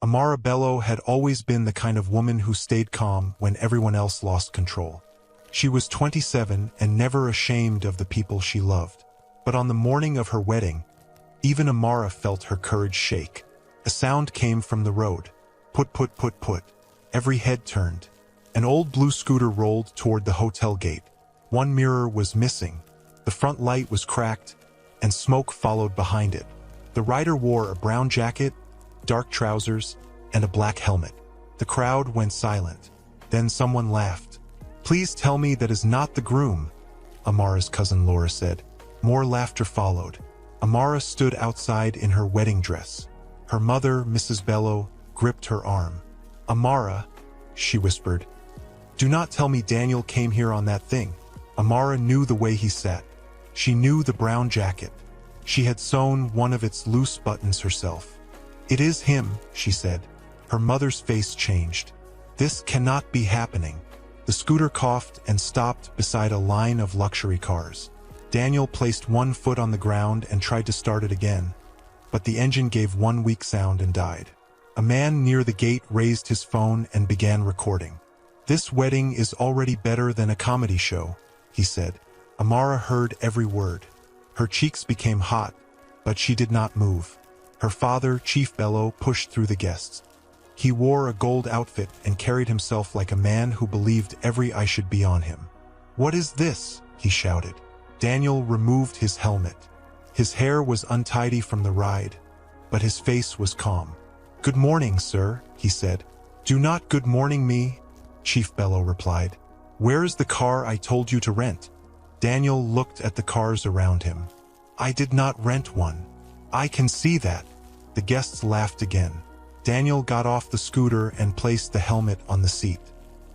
Amara Bello had always been the kind of woman who stayed calm when everyone else lost control. She was 27 and never ashamed of the people she loved. But on the morning of her wedding, even Amara felt her courage shake. A sound came from the road. Put, put, put, put. Every head turned. An old blue scooter rolled toward the hotel gate. One mirror was missing. The front light was cracked, and smoke followed behind it. The rider wore a brown jacket, dark trousers, and a black helmet. The crowd went silent. Then someone laughed. "Please tell me that is not the groom," Amara's cousin Laura said. More laughter followed. Amara stood outside in her wedding dress. Her mother, Mrs. Bello, gripped her arm. "Amara," she whispered, "do not tell me Daniel came here on that thing." Amara knew the way he sat. She knew the brown jacket. She had sewn one of its loose buttons herself. "It is him," she said. Her mother's face changed. "This cannot be happening." The scooter coughed and stopped beside a line of luxury cars. Daniel placed one foot on the ground and tried to start it again, but the engine gave one weak sound and died. A man near the gate raised his phone and began recording. "This wedding is already better than a comedy show," he said. Amara heard every word. Her cheeks became hot, but she did not move. Her father, Chief Bello, pushed through the guests. He wore a gold outfit and carried himself like a man who believed every eye should be on him. "What is this?" he shouted. Daniel removed his helmet. His hair was untidy from the ride, but his face was calm. "Good morning, sir," he said. "Do not good morning me," Chief Bello replied. "Where is the car I told you to rent?" Daniel looked at the cars around him. "I did not rent one." "I can see that." The guests laughed again. Daniel got off the scooter and placed the helmet on the seat.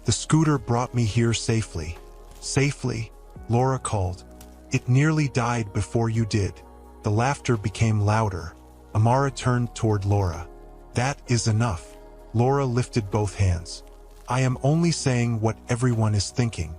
"The scooter brought me here safely." "Safely?" Laura called. "It nearly died before you did." The laughter became louder. Amara turned toward Laura. "That is enough." Laura lifted both hands. "I am only saying what everyone is thinking."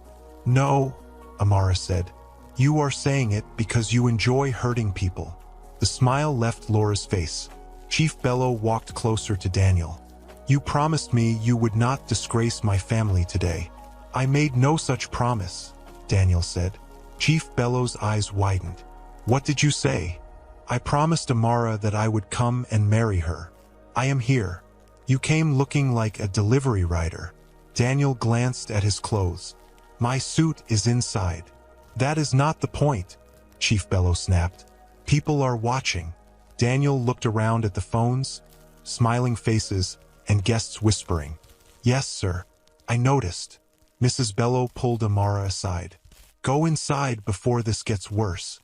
"No," Amara said. "You are saying it because you enjoy hurting people." The smile left Laura's face. Chief Bello walked closer to Daniel. "You promised me you would not disgrace my family today." "I made no such promise," Daniel said. Chief Bello's eyes widened. "What did you say?" "I promised Amara that I would come and marry her. I am here." "You came looking like a delivery rider." Daniel glanced at his clothes. "My suit is inside." "That is not the point," Chief Bello snapped. "People are watching." Daniel looked around at the phones, smiling faces, and guests whispering. "Yes, sir. I noticed." Mrs. Bello pulled Amara aside. "Go inside before this gets worse."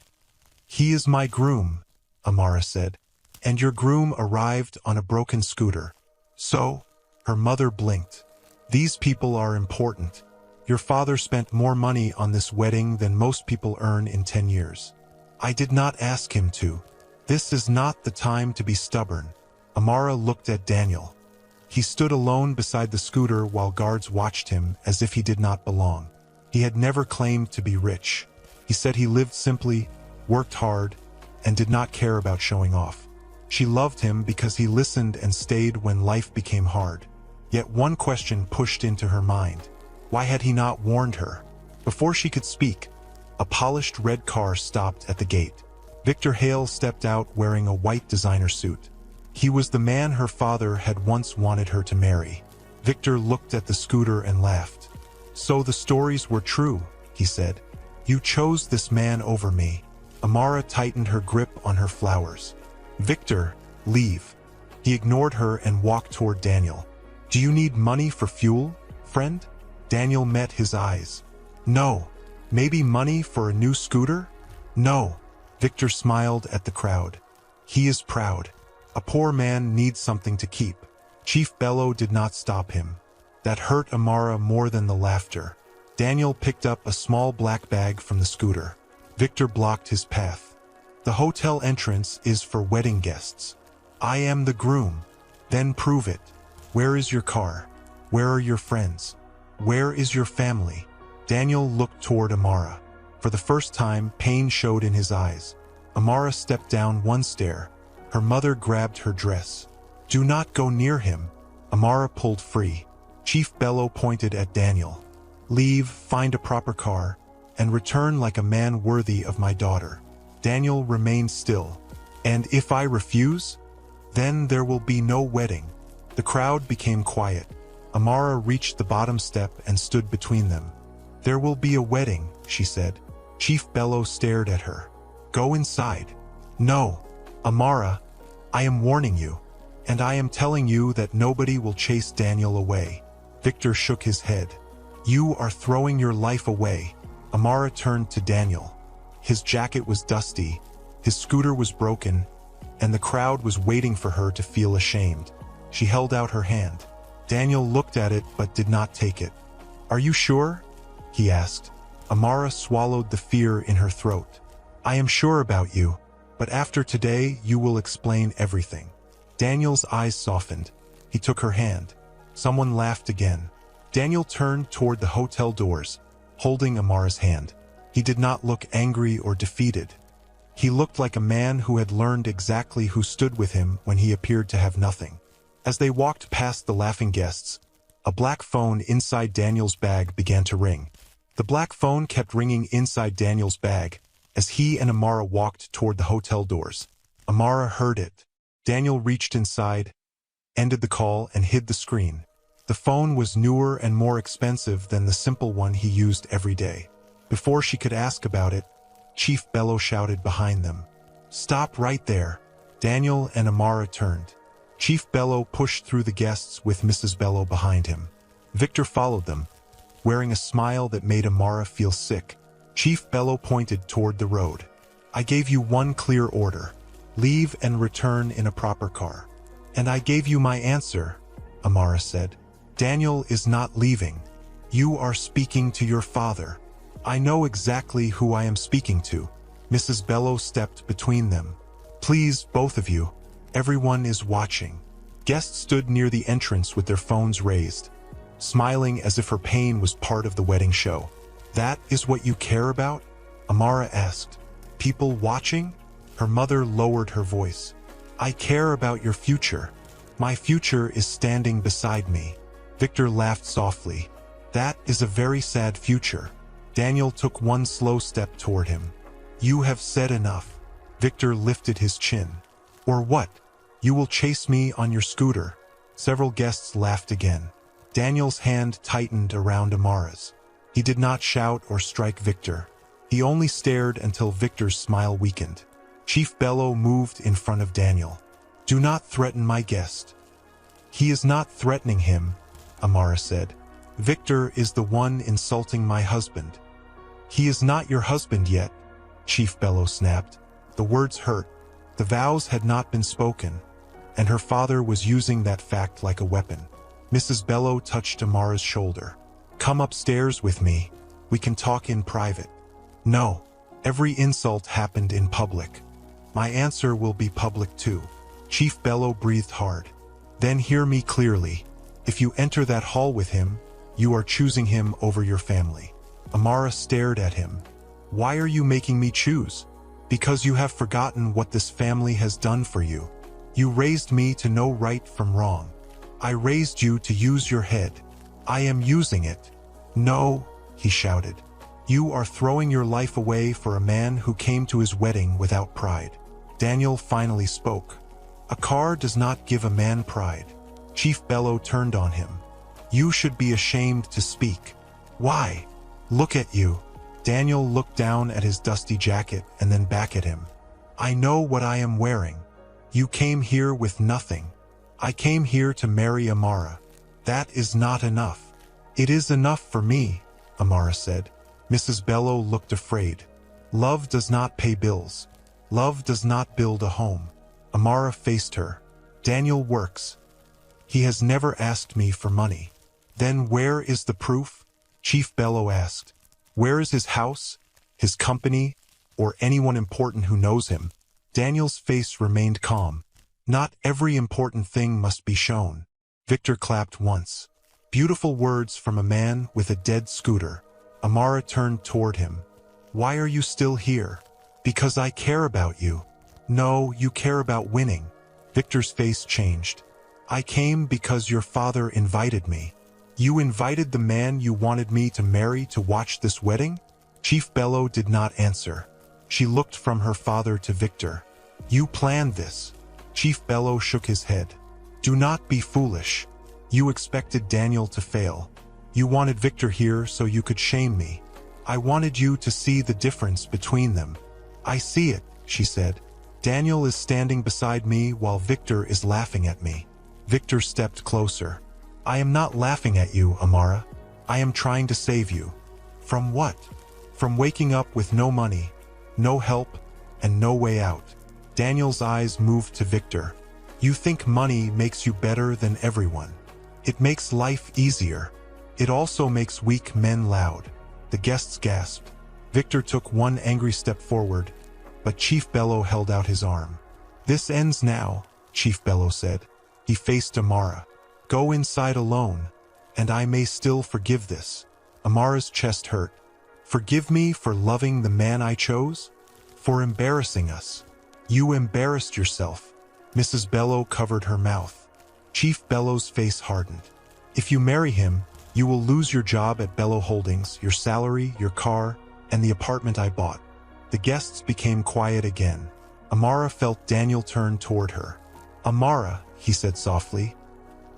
"He is my groom," Amara said. "And your groom arrived on a broken scooter." "So?" Her mother blinked. "These people are important. Your father spent more money on this wedding than most people earn in 10 years. I did not ask him to. This is not the time to be stubborn." Amara looked at Daniel. He stood alone beside the scooter while guards watched him as if he did not belong. He had never claimed to be rich. He said he lived simply, worked hard, and did not care about showing off. She loved him because he listened and stayed when life became hard. Yet one question pushed into her mind. Why had he not warned her? Before she could speak, a polished red car stopped at the gate. Victor Hale stepped out wearing a white designer suit. He was the man her father had once wanted her to marry. Victor looked at the scooter and laughed. "So the stories were true," he said. "You chose this man over me." Amara tightened her grip on her flowers. "Victor, leave." He ignored her and walked toward Daniel. "Do you need money for fuel, friend?" Daniel met his eyes. "No." "Maybe money for a new scooter?" "No." Victor smiled at the crowd. He is proud. A poor man needs something to keep. Chief Bello did not stop him. That hurt Amara more than the laughter. Daniel picked up a small black bag from the scooter. Victor blocked his path. "The hotel entrance is for wedding guests." "I am the groom." "Then prove it. Where is your car? Where are your friends? Where is your family?" Daniel looked toward Amara. For the first time, pain showed in his eyes. Amara stepped down one stair. Her mother grabbed her dress. Do not go near him. Amara pulled free. Chief Bello pointed at Daniel. Leave, find a proper car, and return like a man worthy of my daughter. Daniel remained still. And if I refuse? Then there will be no wedding. The crowd became quiet. Amara reached the bottom step and stood between them. There will be a wedding, she said. Chief Bello stared at her. Go inside. No, Amara, I am warning you. And I am telling you that nobody will chase Daniel away. Victor shook his head. You are throwing your life away. Amara turned to Daniel. His jacket was dusty, his scooter was broken, and the crowd was waiting for her to feel ashamed. She held out her hand. Daniel looked at it but did not take it. Are you sure? He asked. Amara swallowed the fear in her throat. I am sure about you, but after today you will explain everything. Daniel's eyes softened. He took her hand. Someone laughed again. Daniel turned toward the hotel doors, holding Amara's hand. He did not look angry or defeated. He looked like a man who had learned exactly who stood with him when he appeared to have nothing. As they walked past the laughing guests, a black phone inside Daniel's bag began to ring. The black phone kept ringing inside Daniel's bag as he and Amara walked toward the hotel doors. Amara heard it. Daniel reached inside, ended the call, and hid the screen. The phone was newer and more expensive than the simple one he used every day. Before she could ask about it, Chief Bello shouted behind them. Stop right there. Daniel and Amara turned. Chief Bello pushed through the guests with Mrs. Bello behind him. Victor followed them, wearing a smile that made Amara feel sick. Chief Bello pointed toward the road. I gave you one clear order. Leave and return in a proper car. And I gave you my answer, Amara said. Daniel is not leaving. You are speaking to your father. I know exactly who I am speaking to. Mrs. Bello stepped between them. Please, both of you. Everyone is watching. Guests stood near the entrance with their phones raised, smiling as if her pain was part of the wedding show. That is what you care about? Amara asked. People watching? Her mother lowered her voice. I care about your future. My future is standing beside me. Victor laughed softly. That is a very sad future. Daniel took one slow step toward him. You have said enough. Victor lifted his chin. Or what? You will chase me on your scooter. Several guests laughed again. Daniel's hand tightened around Amara's. He did not shout or strike Victor. He only stared until Victor's smile weakened. Chief Bello moved in front of Daniel. Do not threaten my guest. He is not threatening him, Amara said. Victor is the one insulting my husband. He is not your husband yet, Chief Bello snapped. The words hurt. The vows had not been spoken, and her father was using that fact like a weapon. Mrs. Bello touched Amara's shoulder. Come upstairs with me. We can talk in private. No. Every insult happened in public. My answer will be public too. Chief Bello breathed hard. Then hear me clearly. If you enter that hall with him, you are choosing him over your family. Amara stared at him. Why are you making me choose? Because you have forgotten what this family has done for you. You raised me to know right from wrong. I raised you to use your head. I am using it. No, he shouted. You are throwing your life away for a man who came to his wedding without pride. Daniel finally spoke. A car does not give a man pride. Chief Bello turned on him. You should be ashamed to speak. Why? Look at you. Daniel looked down at his dusty jacket and then back at him. I know what I am wearing. You came here with nothing. I came here to marry Amara. That is not enough. It is enough for me, Amara said. Mrs. Bello looked afraid. Love does not pay bills. Love does not build a home. Amara faced her. Daniel works. He has never asked me for money. Then where is the proof? Chief Bello asked. Where is his house, his company, or anyone important who knows him? Daniel's face remained calm. Not every important thing must be shown. Victor clapped once. Beautiful words from a man with a dead scooter. Amara turned toward him. Why are you still here? Because I care about you. No, you care about winning. Victor's face changed. I came because your father invited me. You invited the man you wanted me to marry to watch this wedding? Chief Bello did not answer. She looked from her father to Victor. You planned this. Chief Bello shook his head. Do not be foolish. You expected Daniel to fail. You wanted Victor here so you could shame me. I wanted you to see the difference between them. I see it, she said. Daniel is standing beside me while Victor is laughing at me. Victor stepped closer. I am not laughing at you, Amara. I am trying to save you. From what? From waking up with no money, no help, and no way out. Daniel's eyes moved to Victor. You think money makes you better than everyone. It makes life easier. It also makes weak men loud. The guests gasped. Victor took one angry step forward, but Chief Bello held out his arm. This ends now, Chief Bello said. He faced Amara. Go inside alone, and I may still forgive this. Amara's chest hurt. Forgive me for loving the man I chose? For embarrassing us. You embarrassed yourself. Mrs. Bello covered her mouth. Chief Bello's face hardened. If you marry him, you will lose your job at Bello Holdings, your salary, your car, and the apartment I bought. The guests became quiet again. Amara felt Daniel turn toward her. Amara, he said softly.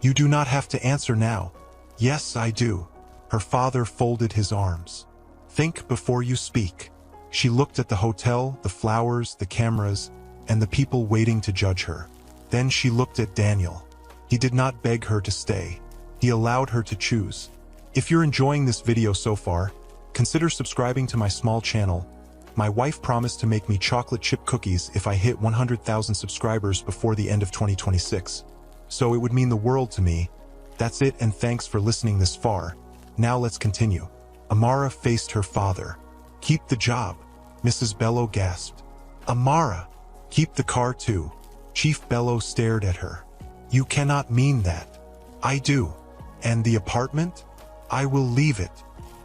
You do not have to answer now. Yes, I do. Her father folded his arms. Think before you speak. She looked at the hotel, the flowers, the cameras, and the people waiting to judge her. Then she looked at Daniel. He did not beg her to stay. He allowed her to choose. If you're enjoying this video so far, consider subscribing to my small channel. My wife promised to make me chocolate chip cookies if I hit 100,000 subscribers before the end of 2026. So it would mean the world to me. That's it, and thanks for listening this far. Now let's continue. Amara faced her father. Keep the job, Mrs. Bello gasped. Amara, keep the car too. Chief Bello stared at her. You cannot mean that. I do. And the apartment? I will leave it.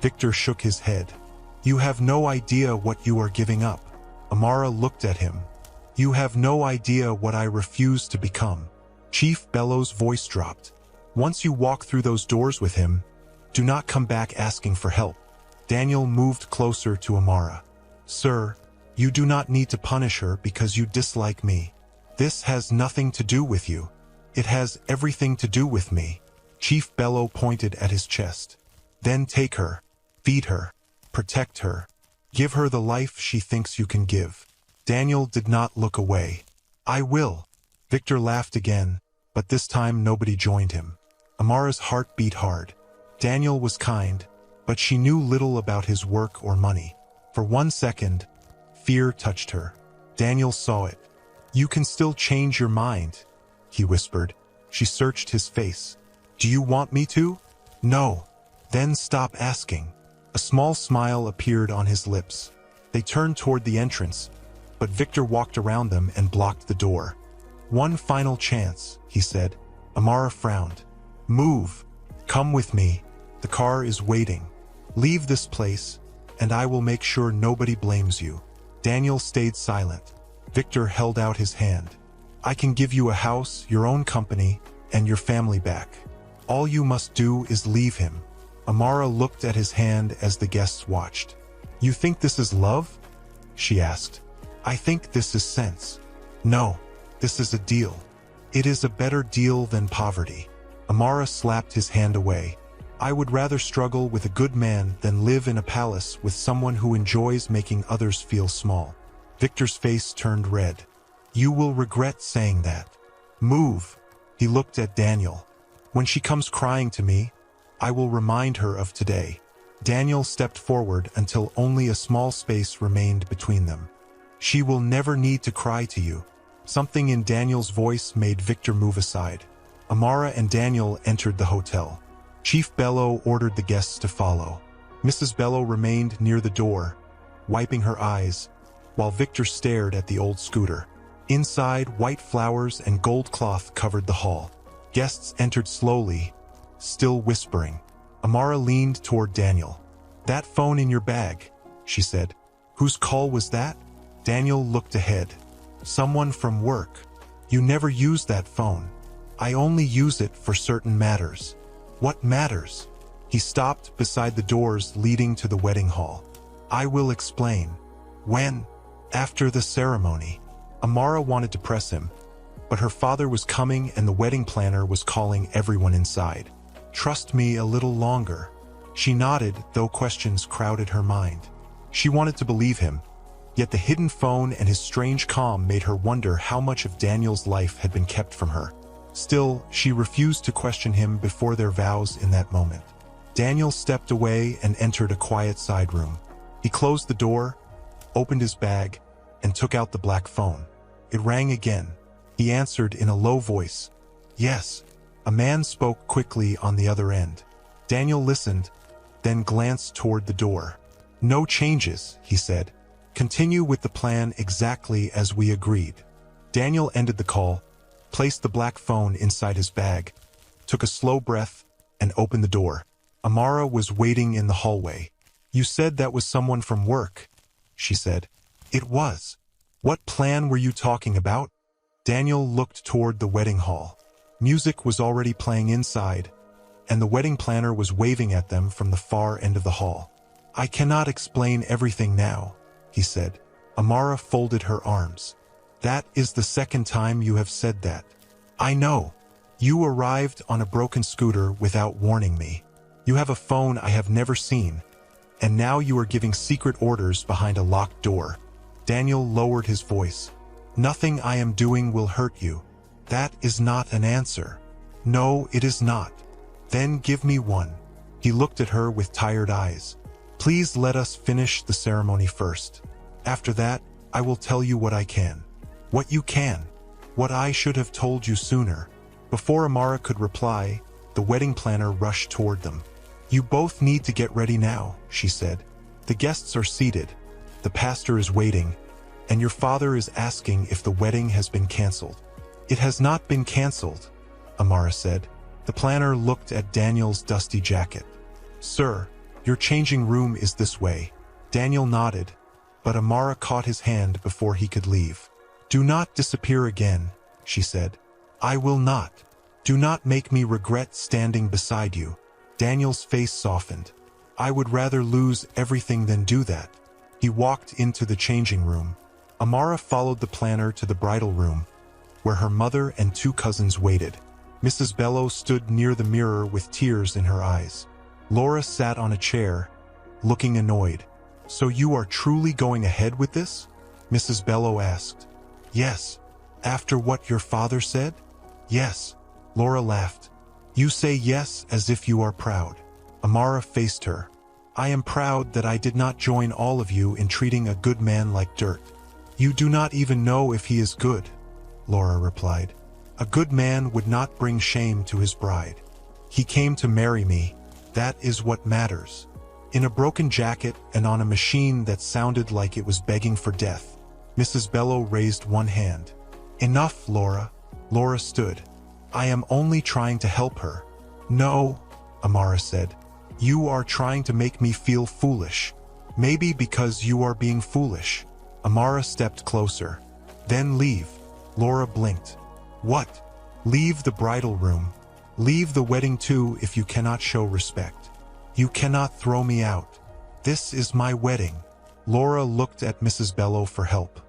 Victor shook his head. You have no idea what you are giving up. Amara looked at him. You have no idea what I refuse to become. Chief Bello's voice dropped. Once you walk through those doors with him, do not come back asking for help. Daniel moved closer to Amara. Sir, you do not need to punish her because you dislike me. This has nothing to do with you. It has everything to do with me. Chief Bello pointed at his chest. Then take her, feed her, protect her, give her the life she thinks you can give. Daniel did not look away. I will. Victor laughed again, but this time nobody joined him. Amara's heart beat hard. Daniel was kind, but she knew little about his work or money. For 1 second, fear touched her. Daniel saw it. You can still change your mind, he whispered. She searched his face. Do you want me to? No. Then stop asking. A small smile appeared on his lips. They turned toward the entrance, but Victor walked around them and blocked the door. One final chance, he said. Amara frowned. Move. Come with me. The car is waiting. Leave this place, and I will make sure nobody blames you. Daniel stayed silent. Victor held out his hand. I can give you a house, your own company, and your family back. All you must do is leave him. Amara looked at his hand as the guests watched. You think this is love? She asked. I think this is sense. No, this is a deal. It is a better deal than poverty. Amara slapped his hand away. I would rather struggle with a good man than live in a palace with someone who enjoys making others feel small. Victor's face turned red. You will regret saying that. Move. He looked at Daniel. When she comes crying to me, I will remind her of today. Daniel stepped forward until only a small space remained between them. She will never need to cry to you. Something in Daniel's voice made Victor move aside. Amara and Daniel entered the hotel. Chief Bello ordered the guests to follow. Mrs. Bello remained near the door, wiping her eyes, while Victor stared at the old scooter. Inside, white flowers and gold cloth covered the hall. Guests entered slowly, still whispering. Amara leaned toward Daniel. That phone in your bag, she said. Whose call was that? Daniel looked ahead. Someone from work. You never used that phone. I only use it for certain matters. What matters? He stopped beside the doors leading to the wedding hall. I will explain. When? After the ceremony. Amara wanted to press him, but her father was coming and the wedding planner was calling everyone inside. Trust me a little longer. She nodded, though questions crowded her mind. She wanted to believe him, yet the hidden phone and his strange calm made her wonder how much of Daniel's life had been kept from her. Still, she refused to question him before their vows in that moment. Daniel stepped away and entered a quiet side room. He closed the door, opened his bag, and took out the black phone. It rang again. He answered in a low voice. Yes. A man spoke quickly on the other end. Daniel listened, then glanced toward the door. No changes, he said. Continue with the plan exactly as we agreed. Daniel ended the call, placed the black phone inside his bag, took a slow breath, and opened the door. Amara was waiting in the hallway. You said that was someone from work, she said. It was. What plan were you talking about? Daniel looked toward the wedding hall. Music was already playing inside, and the wedding planner was waving at them from the far end of the hall. I cannot explain everything now, he said. Amara folded her arms. That is the second time you have said that. I know. You arrived on a broken scooter without warning me. You have a phone I have never seen, and now you are giving secret orders behind a locked door. Daniel lowered his voice. Nothing I am doing will hurt you. That is not an answer. No, it is not. Then give me one. He looked at her with tired eyes. Please let us finish the ceremony first. After that, I will tell you what I can. What you can. What I should have told you sooner. Before Amara could reply, the wedding planner rushed toward them. You both need to get ready now, she said. The guests are seated. The pastor is waiting, and your father is asking if the wedding has been canceled. It has not been canceled, Amara said. The planner looked at Daniel's dusty jacket. Sir, your changing room is this way. Daniel nodded, but Amara caught his hand before he could leave. Do not disappear again, she said. I will not. Do not make me regret standing beside you. Daniel's face softened. I would rather lose everything than do that. He walked into the changing room. Amara followed the planner to the bridal room, where her mother and two cousins waited. Mrs. Bello stood near the mirror with tears in her eyes. Laura sat on a chair, looking annoyed. So you are truly going ahead with this? Mrs. Bello asked. Yes. After what your father said? Yes. Laura laughed. You say yes as if you are proud. Amara faced her. I am proud that I did not join all of you in treating a good man like dirt. You do not even know if he is good, Laura replied. A good man would not bring shame to his bride. He came to marry me. That is what matters. In a broken jacket and on a machine that sounded like it was begging for death, Mrs. Bello raised one hand. Enough, Laura. Laura stood. I am only trying to help her. No, Amara said. You are trying to make me feel foolish. Maybe because you are being foolish. Amara stepped closer. Then leave. Laura blinked. What? Leave the bridal room. Leave the wedding too if you cannot show respect. You cannot throw me out. This is my wedding. Laura looked at Mrs. Bello for help.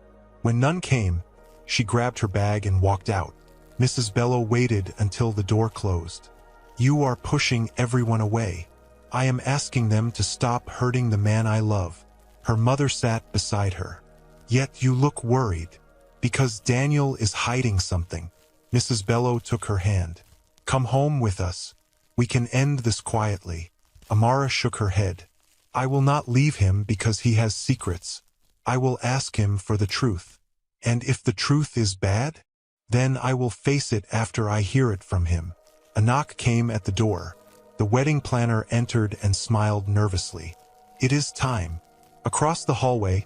When none came, she grabbed her bag and walked out. Mrs. Bello waited until the door closed. You are pushing everyone away. I am asking them to stop hurting the man I love. Her mother sat beside her. Yet you look worried. Because Daniel is hiding something. Mrs. Bello took her hand. Come home with us. We can end this quietly. Amara shook her head. I will not leave him because he has secrets. I will ask him for the truth. And if the truth is bad, then I will face it after I hear it from him. A knock came at the door. The wedding planner entered and smiled nervously. It is time. Across the hallway,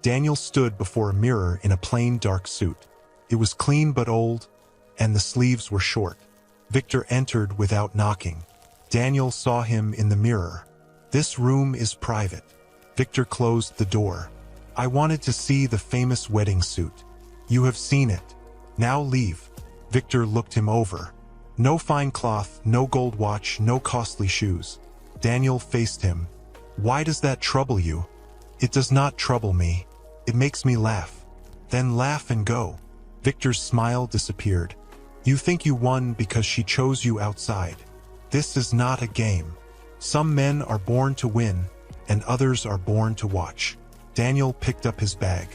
Daniel stood before a mirror in a plain dark suit. It was clean but old, and the sleeves were short. Victor entered without knocking. Daniel saw him in the mirror. This room is private. Victor closed the door. I wanted to see the famous wedding suit. You have seen it. Now leave. Victor looked him over. No fine cloth, no gold watch, no costly shoes. Daniel faced him. Why does that trouble you? It does not trouble me. It makes me laugh. Then laugh and go. Victor's smile disappeared. You think you won because she chose you outside. This is not a game. Some men are born to win, and others are born to watch. Daniel picked up his bag.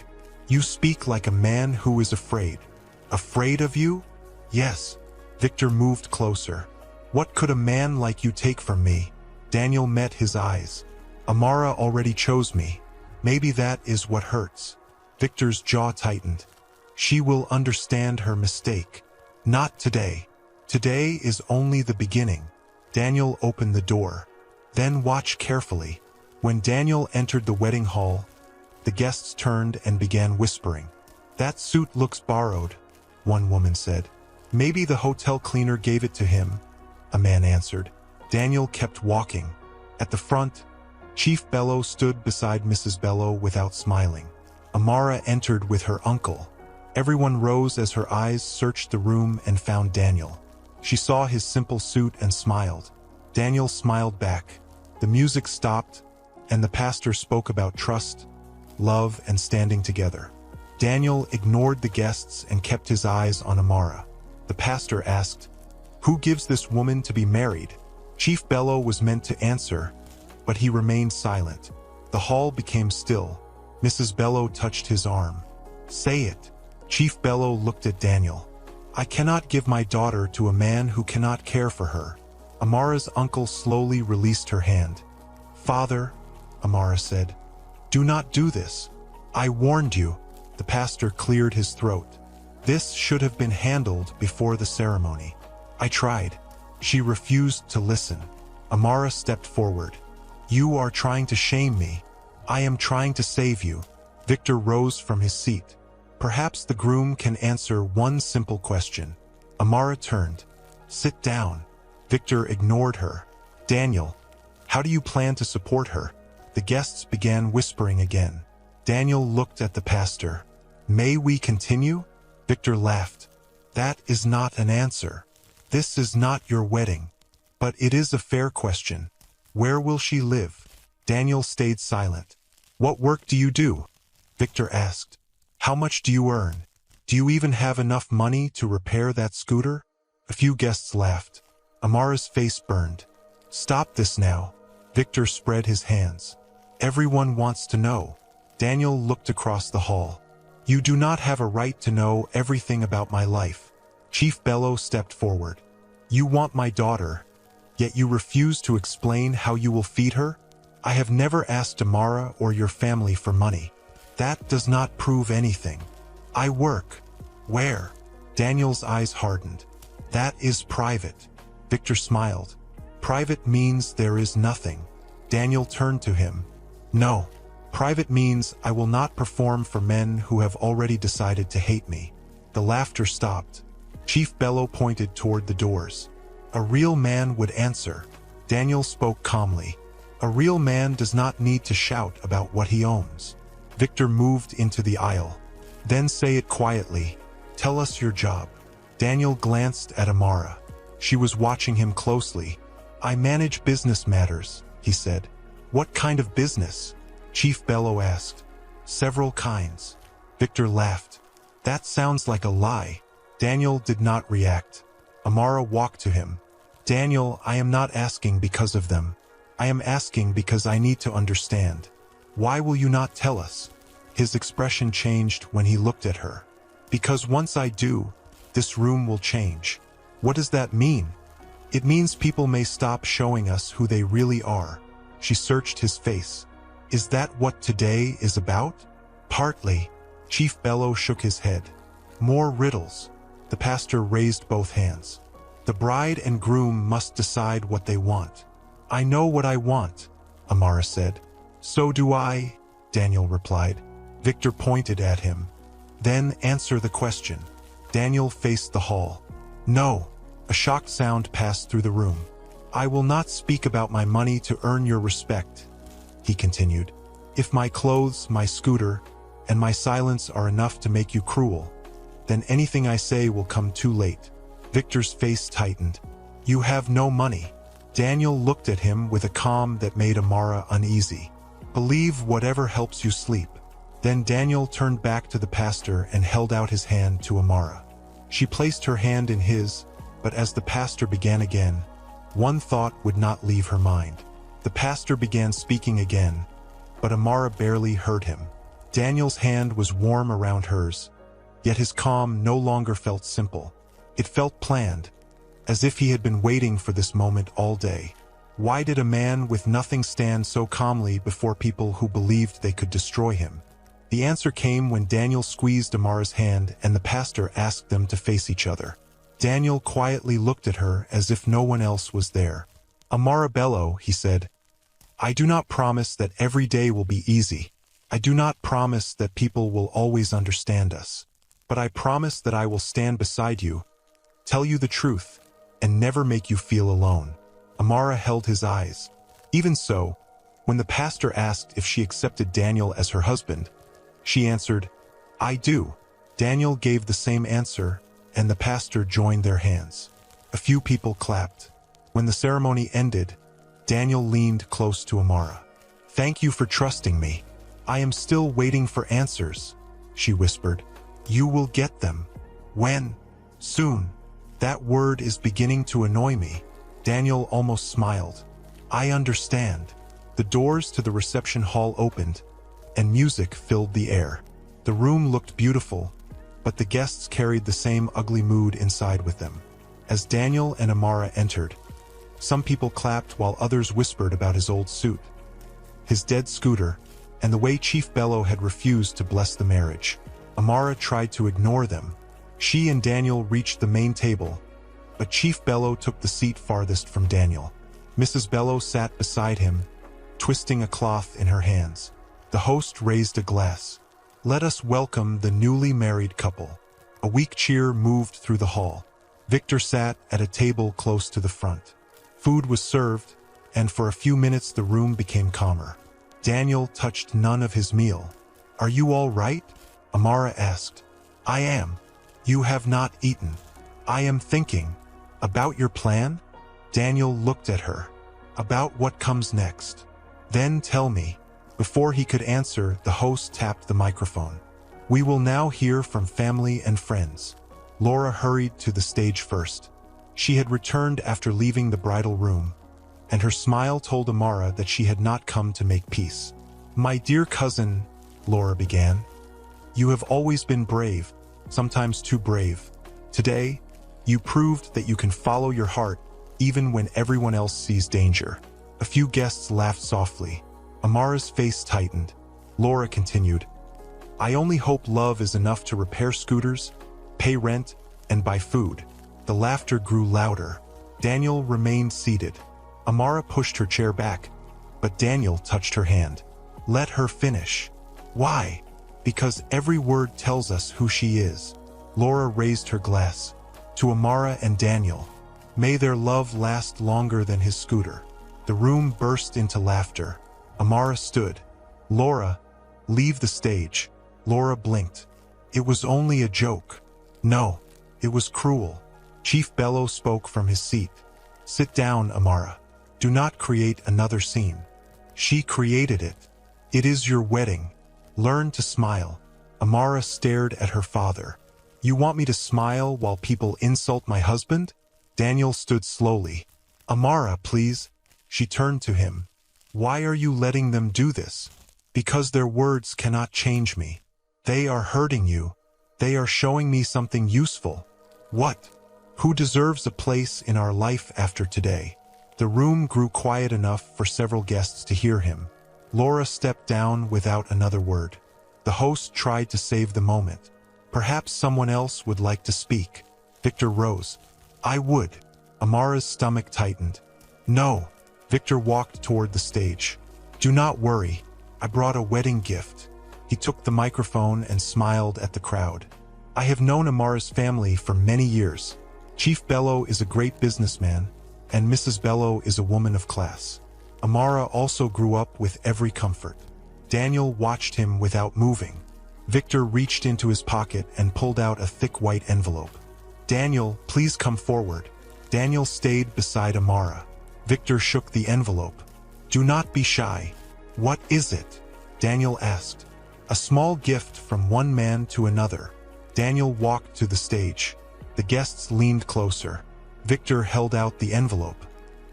You speak like a man who is afraid. Afraid of you? Yes. Victor moved closer. What could a man like you take from me? Daniel met his eyes. Amara already chose me. Maybe that is what hurts. Victor's jaw tightened. She will understand her mistake. Not today. Today is only the beginning. Daniel opened the door. Then watch carefully. When Daniel entered the wedding hall, the guests turned and began whispering. That suit looks borrowed, one woman said. Maybe the hotel cleaner gave it to him, a man answered. Daniel kept walking. At the front, Chief Bello stood beside Mrs. Bello without smiling. Amara entered with her uncle. Everyone rose as her eyes searched the room and found Daniel. She saw his simple suit and smiled. Daniel smiled back. The music stopped, and the pastor spoke about trust, love, and standing together. Daniel ignored the guests and kept his eyes on Amara. The pastor asked, "Who gives this woman to be married?" Chief Bello was meant to answer, but he remained silent. The hall became still. Mrs. Bello touched his arm. "Say it." Chief Bello looked at Daniel. "I cannot give my daughter to a man who cannot care for her." Amara's uncle slowly released her hand. "Father," Amara said, "do not do this. I warned you." The pastor cleared his throat. "This should have been handled before the ceremony. I tried." She refused to listen. Amara stepped forward. "You are trying to shame me. I am trying to save you." Victor rose from his seat. "Perhaps the groom can answer one simple question." Amara turned. "Sit down." Victor ignored her. "Daniel, how do you plan to support her?" The guests began whispering again. Daniel looked at the pastor. "May we continue?" Victor laughed. "That is not an answer. This is not your wedding. But it is a fair question. Where will she live?" Daniel stayed silent. "What work do you do?" Victor asked. "How much do you earn? Do you even have enough money to repair that scooter?" A few guests laughed. Amara's face burned. "Stop this now." Victor spread his hands. "Everyone wants to know." Daniel looked across the hall. "You do not have a right to know everything about my life." Chief Bello stepped forward. "You want my daughter, yet you refuse to explain how you will feed her? I have never asked Amara or your family for money. That does not prove anything. I work." "Where?" Daniel's eyes hardened. "That is private." Victor smiled. "Private means there is nothing." Daniel turned to him. "No. Private means I will not perform for men who have already decided to hate me." The laughter stopped. Chief Bello pointed toward the doors. "A real man would answer." Daniel spoke calmly. "A real man does not need to shout about what he owns." Victor moved into the aisle. "Then say it quietly. Tell us your job." Daniel glanced at Amara. She was watching him closely. "I manage business matters," he said. "What kind of business?" Chief Bello asked. "Several kinds." Victor laughed. "That sounds like a lie." Daniel did not react. Amara walked to him. "Daniel, I am not asking because of them. I am asking because I need to understand. Why will you not tell us?" His expression changed when he looked at her. "Because once I do, this room will change." "What does that mean?" "It means people may stop showing us who they really are." She searched his face. "Is that what today is about?" "Partly." Chief Bello shook his head. "More riddles." The pastor raised both hands. "The bride and groom must decide what they want." "I know what I want," Amara said. "So do I," Daniel replied. Victor pointed at him. "Then answer the question." Daniel faced the hall. "No." A shocked sound passed through the room. "I will not speak about my money to earn your respect," he continued. "If my clothes, my scooter, and my silence are enough to make you cruel, then anything I say will come too late." Victor's face tightened. You have no money. Daniel looked at him with a calm that made Amara uneasy. Believe whatever helps you sleep. Then Daniel turned back to the pastor and held out his hand to Amara. She placed her hand in his, but as the pastor began again, one thought would not leave her mind. The pastor began speaking again, but Amara barely heard him. Daniel's hand was warm around hers, yet his calm no longer felt simple. It felt planned, as if he had been waiting for this moment all day. Why did a man with nothing stand so calmly before people who believed they could destroy him? The answer came when Daniel squeezed Amara's hand and the pastor asked them to face each other. Daniel quietly looked at her as if no one else was there. Amara Bello, he said, I do not promise that every day will be easy. I do not promise that people will always understand us. But I promise that I will stand beside you, tell you the truth, and never make you feel alone. Amara held his eyes. Even so, when the pastor asked if she accepted Daniel as her husband, she answered, I do. Daniel gave the same answer, and the pastor joined their hands. A few people clapped. When the ceremony ended, Daniel leaned close to Amara. Thank you for trusting me. I am still waiting for answers, she whispered. You will get them. When? Soon. That word is beginning to annoy me. Daniel almost smiled. I understand. The doors to the reception hall opened, and music filled the air. The room looked beautiful, but the guests carried the same ugly mood inside with them. As Daniel and Amara entered, some people clapped while others whispered about his old suit, his dead scooter, and the way Chief Bello had refused to bless the marriage. Amara tried to ignore them. She and Daniel reached the main table, but Chief Bello took the seat farthest from Daniel. Mrs. Bello sat beside him, twisting a cloth in her hands. The host raised a glass. Let us welcome the newly married couple. A weak cheer moved through the hall. Victor sat at a table close to the front. Food was served, and for a few minutes the room became calmer. Daniel touched none of his meal. Are you all right? Amara asked. I am. You have not eaten. I am thinking. About your plan? Daniel looked at her. About what comes next. Then tell me. Before he could answer, the host tapped the microphone. We will now hear from family and friends. Laura hurried to the stage first. She had returned after leaving the bridal room, and her smile told Amara that she had not come to make peace. My dear cousin, Laura began, you have always been brave, sometimes too brave. Today, you proved that you can follow your heart even when everyone else sees danger. A few guests laughed softly. Amara's face tightened. Laura continued, I only hope love is enough to repair scooters, pay rent, and buy food. The laughter grew louder. Daniel remained seated. Amara pushed her chair back, but Daniel touched her hand. Let her finish. Why? Because every word tells us who she is. Laura raised her glass. To Amara and Daniel. May their love last longer than his scooter. The room burst into laughter. Amara stood. Laura, leave the stage. Laura blinked. It was only a joke. No, it was cruel. Chief Bello spoke from his seat. Sit down, Amara. Do not create another scene. She created it. It is your wedding. Learn to smile. Amara stared at her father. You want me to smile while people insult my husband? Daniel stood slowly. Amara, please. She turned to him. Why are you letting them do this? Because their words cannot change me. They are hurting you. They are showing me something useful. What? Who deserves a place in our life after today? The room grew quiet enough for several guests to hear him. Laura stepped down without another word. The host tried to save the moment. Perhaps someone else would like to speak. Victor rose. I would. Amara's stomach tightened. No. Victor walked toward the stage. Do not worry. I brought a wedding gift. He took the microphone and smiled at the crowd. I have known Amara's family for many years. Chief Bello is a great businessman, and Mrs. Bello is a woman of class. Amara also grew up with every comfort. Daniel watched him without moving. Victor reached into his pocket and pulled out a thick white envelope. Daniel, please come forward. Daniel stayed beside Amara. Victor shook the envelope. Do not be shy. What is it? Daniel asked. A small gift from one man to another. Daniel walked to the stage. The guests leaned closer. Victor held out the envelope.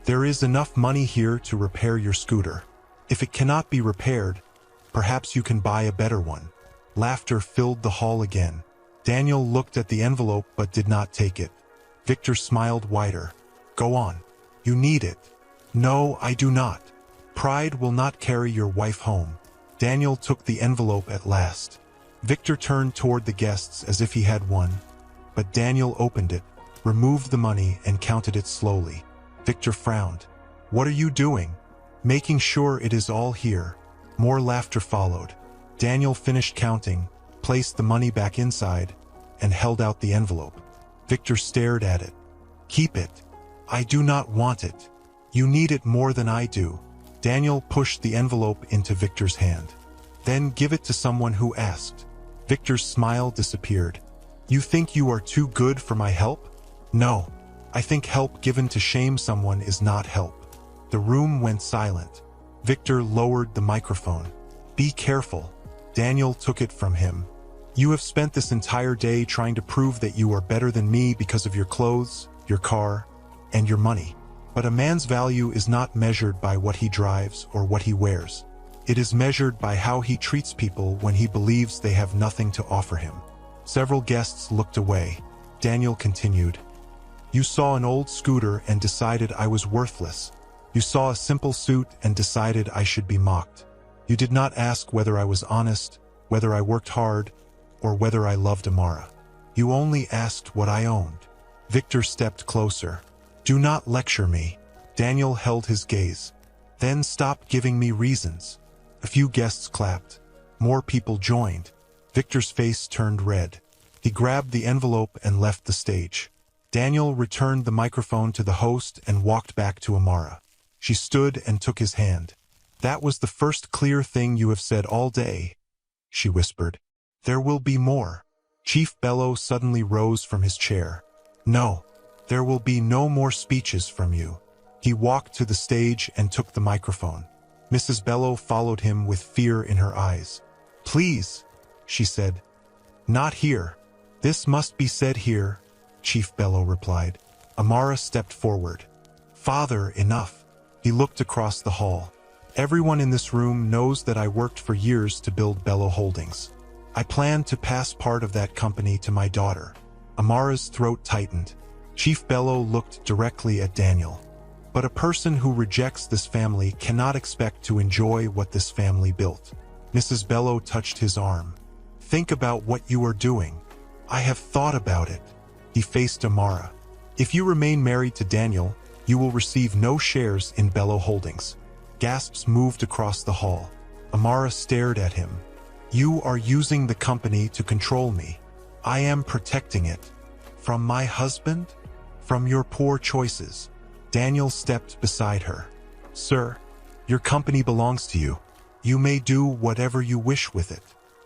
There is enough money here to repair your scooter. If it cannot be repaired, perhaps you can buy a better one. Laughter filled the hall again. Daniel looked at the envelope but did not take it. Victor smiled wider. Go on. You need it. No, I do not. Pride will not carry your wife home. Daniel took the envelope at last. Victor turned toward the guests as if he had won. But Daniel opened it, removed the money, and counted it slowly. Victor frowned. What are you doing? Making sure it is all here. More laughter followed. Daniel finished counting, placed the money back inside, and held out the envelope. Victor stared at it. Keep it. I do not want it. You need it more than I do. Daniel pushed the envelope into Victor's hand. Then give it to someone who asked. Victor's smile disappeared. You think you are too good for my help? No. I think help given to shame someone is not help. The room went silent. Victor lowered the microphone. Be careful. Daniel took it from him. You have spent this entire day trying to prove that you are better than me because of your clothes, your car, and your money. But a man's value is not measured by what he drives or what he wears. It is measured by how he treats people when he believes they have nothing to offer him. Several guests looked away. Daniel continued. You saw an old scooter and decided I was worthless. You saw a simple suit and decided I should be mocked. You did not ask whether I was honest, whether I worked hard, or whether I loved Amara. You only asked what I owned. Victor stepped closer. Do not lecture me. Daniel held his gaze. Then stop giving me reasons. A few guests clapped. More people joined. Victor's face turned red. He grabbed the envelope and left the stage. Daniel returned the microphone to the host and walked back to Amara. She stood and took his hand. That was the first clear thing you have said all day, she whispered. There will be more. Chief Bello suddenly rose from his chair. No, there will be no more speeches from you. He walked to the stage and took the microphone. Mrs. Bello followed him with fear in her eyes. Please, she said. Not here. This must be said here, Chief Bello replied. Amara stepped forward. Father, enough. He looked across the hall. Everyone in this room knows that I worked for years to build Bello Holdings. I plan to pass part of that company to my daughter. Amara's throat tightened. Chief Bello looked directly at Daniel. But a person who rejects this family cannot expect to enjoy what this family built. Mrs. Bello touched his arm. Think about what you are doing. I have thought about it. He faced Amara. If you remain married to Daniel, you will receive no shares in Bello Holdings. Gasps moved across the hall. Amara stared at him. You are using the company to control me. I am protecting it. From my husband? From your poor choices. Daniel stepped beside her. Sir, your company belongs to you. You may do whatever you wish with it.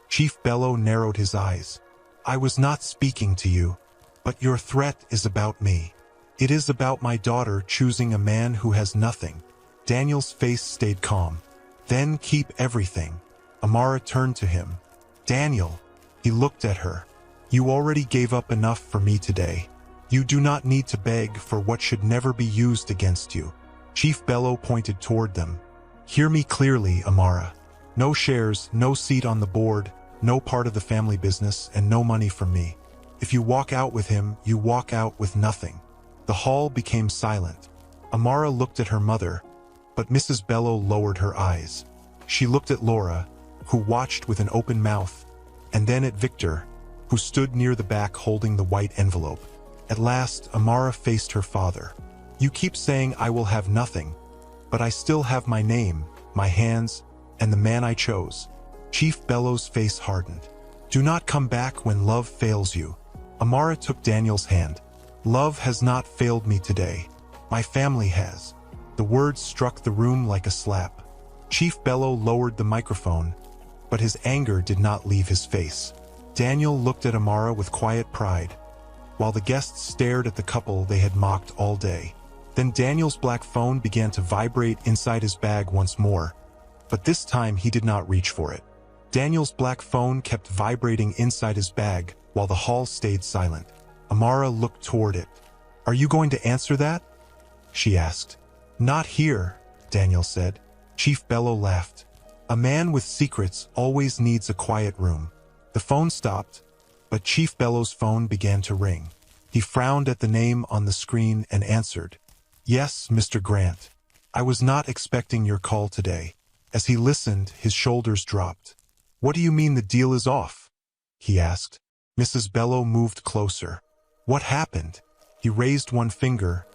Chief Bello narrowed his eyes. I was not speaking to you, but your threat is about me. It is about my daughter choosing a man who has nothing. Daniel's face stayed calm. Then keep everything. Amara turned to him. Daniel. He looked at her. You already gave up enough for me today. You do not need to beg for what should never be used against you. Chief Bello pointed toward them. Hear me clearly, Amara. No shares, no seat on the board, no part of the family business, and no money from me. If you walk out with him, you walk out with nothing. The hall became silent. Amara looked at her mother, but Mrs. Bello lowered her eyes. She looked at Laura, who watched with an open mouth, and then at Victor, who stood near the back holding the white envelope. At last, Amara faced her father. You keep saying I will have nothing, but I still have my name, my hands, and the man I chose. Chief Bello's face hardened. Do not come back when love fails you. Amara took Daniel's hand. Love has not failed me today. My family has. The words struck the room like a slap. Chief Bello lowered the microphone, but his anger did not leave his face. Daniel looked at Amara with quiet pride. while the guests stared at the couple they had mocked all day. Then Daniel's black phone began to vibrate inside his bag once more, but this time he did not reach for it. Daniel's black phone kept vibrating inside his bag while the hall stayed silent. Amara looked toward it. "Are you going to answer that?" she asked. "Not here," Daniel said. Chief Bello laughed. "A man with secrets always needs a quiet room." The phone stopped, but Chief Bello's phone began to ring. He frowned at the name on the screen and answered. "Yes, Mr. Grant. I was not expecting your call today." As he listened, his shoulders dropped. "What do you mean the deal is off?" he asked. Mrs. Bello moved closer. "What happened?" He raised one finger,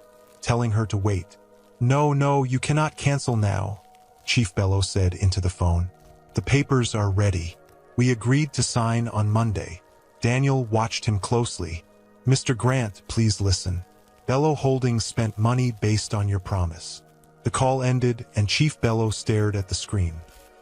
telling her to wait. No, you cannot cancel now," Chief Bello said into the phone. "The papers are ready. We agreed to sign on Monday." Daniel watched him closely. "Mr. Grant, please listen. Bello Holdings spent money based on your promise." The call ended and Chief Bello stared at the screen.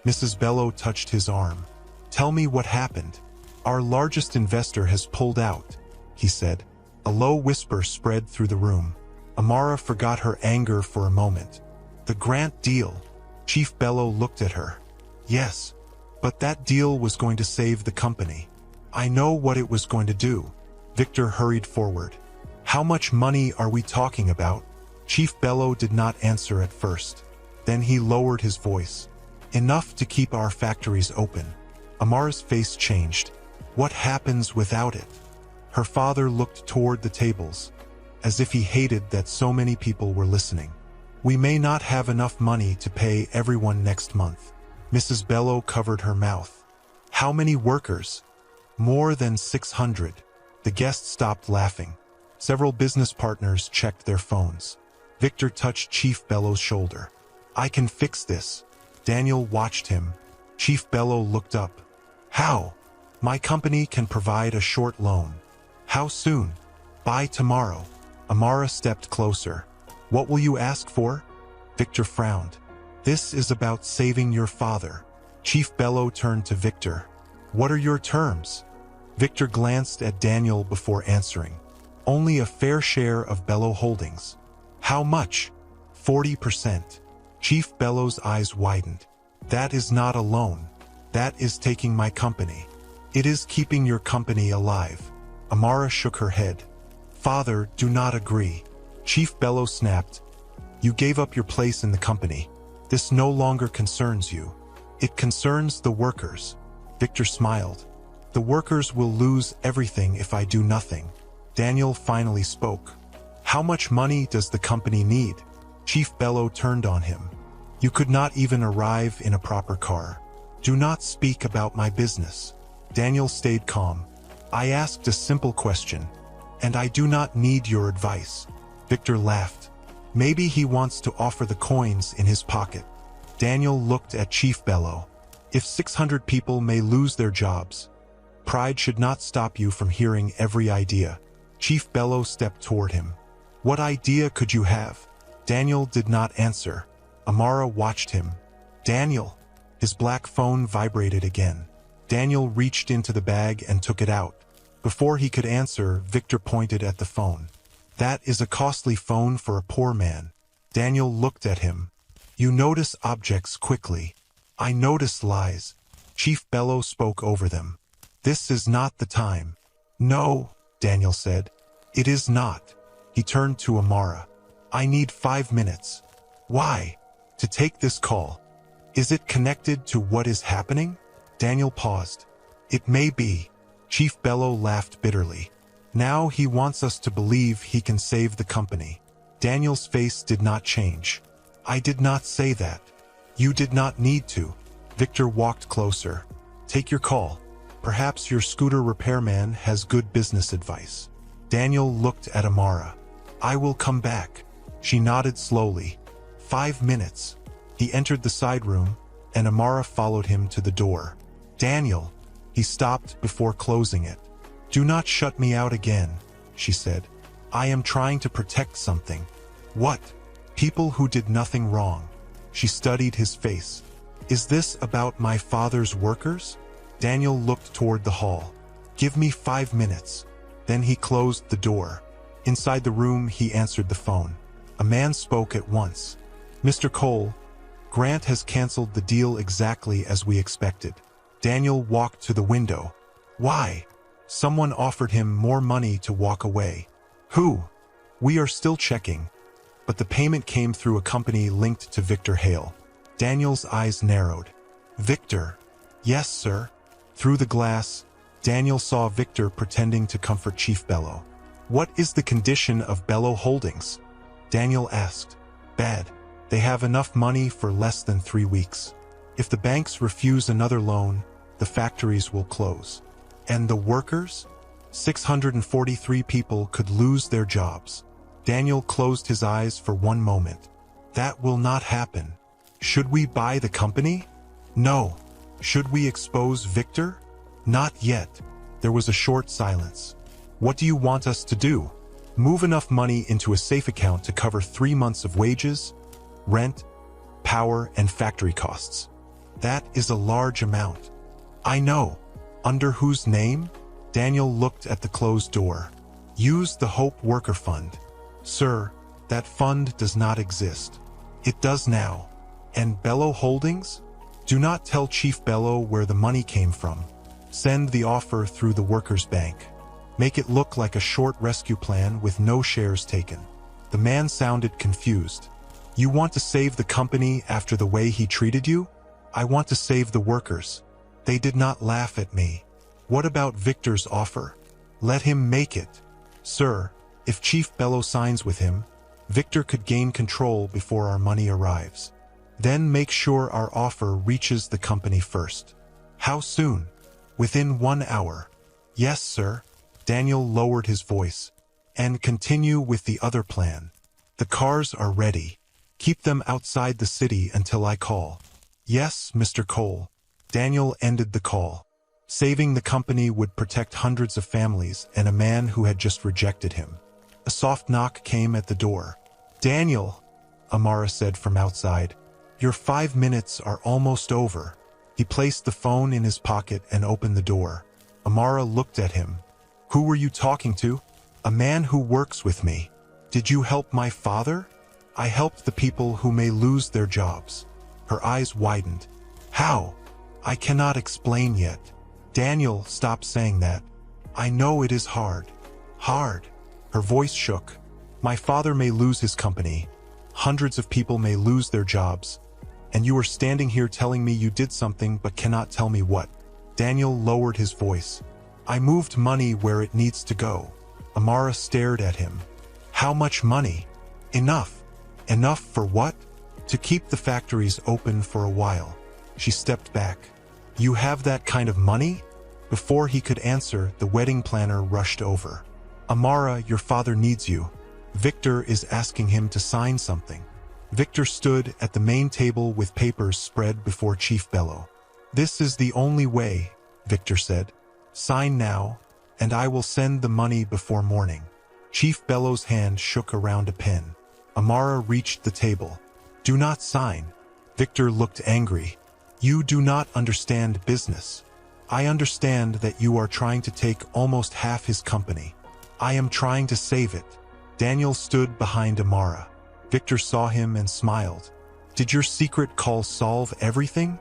Mrs. Bello touched his arm. "Tell me what happened." "Our largest investor has pulled out," he said. A low whisper spread through the room. Amara forgot her anger for a moment. "The Grant deal?" Chief Bello looked at her. "Yes, but that deal was going to save the company." "I know what it was going to do." Victor hurried forward. "How much money are we talking about?" Chief Bello did not answer at first. Then he lowered his voice. "Enough to keep our factories open." Amara's face changed. "What happens without it?" Her father looked toward the tables, as if he hated that so many people were listening. "We may not have enough money to pay everyone next month." Mrs. Bello covered her mouth. "How many workers?" "More than 600. The guests stopped laughing. Several business partners checked their phones. Victor touched Chief Bello's shoulder. "I can fix this." Daniel watched him. Chief Bello looked up. "How?" "My company can provide a short loan." "How soon?" "By tomorrow." Amara stepped closer. "What will you ask for?" Victor frowned. "This is about saving your father." Chief Bello turned to Victor. "What are your terms?" Victor glanced at Daniel before answering. "Only a fair share of Bello Holdings." "How much?" 40%. Chief Bello's eyes widened. "That is not a loan. That is taking my company." "It is keeping your company alive." Amara shook her head. "Father, do not agree." Chief Bello snapped. "You gave up your place in the company. This no longer concerns you. It concerns the workers." Victor smiled. "The workers will lose everything if I do nothing." Daniel finally spoke. "How much money does the company need?" Chief Bello turned on him. "You could not even arrive in a proper car. Do not speak about my business." Daniel stayed calm. "I asked a simple question, and I do not need your advice." Victor laughed. "Maybe he wants to offer the coins in his pocket." Daniel looked at Chief Bello. "If 600 people may lose their jobs, pride should not stop you from hearing every idea." Chief Bello stepped toward him. "What idea could you have?" Daniel did not answer. Amara watched him. "Daniel." His black phone vibrated again. Daniel reached into the bag and took it out. Before he could answer, Victor pointed at the phone. "That is a costly phone for a poor man." Daniel looked at him. "You notice objects quickly." "I notice lies." Chief Bello spoke over them. "This is not the time." "No," Daniel said. "It is not." He turned to Amara. "I need 5 minutes." "Why?" "To take this call." "Is it connected to what is happening?" Daniel paused. "It may be." Chief Bello laughed bitterly. "Now he wants us to believe he can save the company." Daniel's face did not change. "I did not say that." "You did not need to." Victor walked closer. "Take your call. Perhaps your scooter repairman has good business advice." Daniel looked at Amara. "I will come back." She nodded slowly. 5 minutes. He entered the side room, and Amara followed him to the door. "Daniel." He stopped before closing it. "Do not shut me out again," she said. "I am trying to protect something." "What?" "People who did nothing wrong." She studied his face. "Is this about my father's workers?" Daniel looked toward the hall. "Give me 5 minutes." Then he closed the door. Inside the room, he answered the phone. A man spoke at once. "Mr. Cole, Grant has canceled the deal exactly as we expected." Daniel walked to the window. "Why?" "Someone offered him more money to walk away." "Who?" "We are still checking, but the payment came through a company linked to Victor Hale." Daniel's eyes narrowed. "Victor?" "Yes, sir." Through the glass, Daniel saw Victor pretending to comfort Chief Bello. "What is the condition of Bello Holdings?" Daniel asked. "Bad. They have enough money for less than 3 weeks. If the banks refuse another loan, the factories will close." "And the workers?" 643 people could lose their jobs. Daniel closed his eyes for one moment. "That will not happen." "Should we buy the company?" "No." "Should we expose Victor?" "Not yet." There was a short silence. "What do you want us to do?" "Move enough money into a safe account to cover 3 months of wages, rent, power, and factory costs." "That is a large amount." "I know." "Under whose name?" Daniel looked at the closed door. "Use the Hope Worker Fund." "Sir, that fund does not exist." "It does now." "And Bello Holdings?" "Do not tell Chief Bello where the money came from. Send the offer through the workers' bank. Make it look like a short rescue plan with no shares taken." The man sounded confused. "You want to save the company after the way he treated you?" "I want to save the workers." They did not laugh at me. "What about Victor's offer?" "Let him make it." "Sir, if Chief Bello signs with him, Victor could gain control before our money arrives. Then make sure our offer reaches the company first." "How soon?" "Within 1 hour." "Yes, sir." Daniel lowered his voice. "And continue with the other plan. The cars are ready. Keep them outside the city until I call." "Yes, Mr. Cole." Daniel ended the call. Saving the company would protect hundreds of families and a man who had just rejected him. A soft knock came at the door. "Daniel," Amara said from outside, "your 5 minutes are almost over." He placed the phone in his pocket and opened the door. Amara looked at him. "Who were you talking to?" "A man who works with me." "Did you help my father?" "I helped the people who may lose their jobs." Her eyes widened. "How?" "I cannot explain yet." "Daniel, stop saying that. I know it is hard." "Hard?" Her voice shook. "My father may lose his company. Hundreds of people may lose their jobs. And you are standing here telling me you did something but cannot tell me what." Daniel lowered his voice. "I moved money where it needs to go." Amara stared at him. "How much money?" "Enough." "Enough for what?" "To keep the factories open for a while." She stepped back. "You have that kind of money?" Before he could answer, the wedding planner rushed over. "Amara, your father needs you. Victor is asking him to sign something." Victor stood at the main table with papers spread before Chief Bello. "This is the only way," Victor said. "Sign now, and I will send the money before morning." Chief Bello's hand shook around a pen. Amara reached the table. "Do not sign." Victor looked angry. "You do not understand business. I understand that you are trying to take almost half his company. I am trying to save it." Daniel stood behind Amara. Victor saw him and smiled. "Did your secret call solve everything?"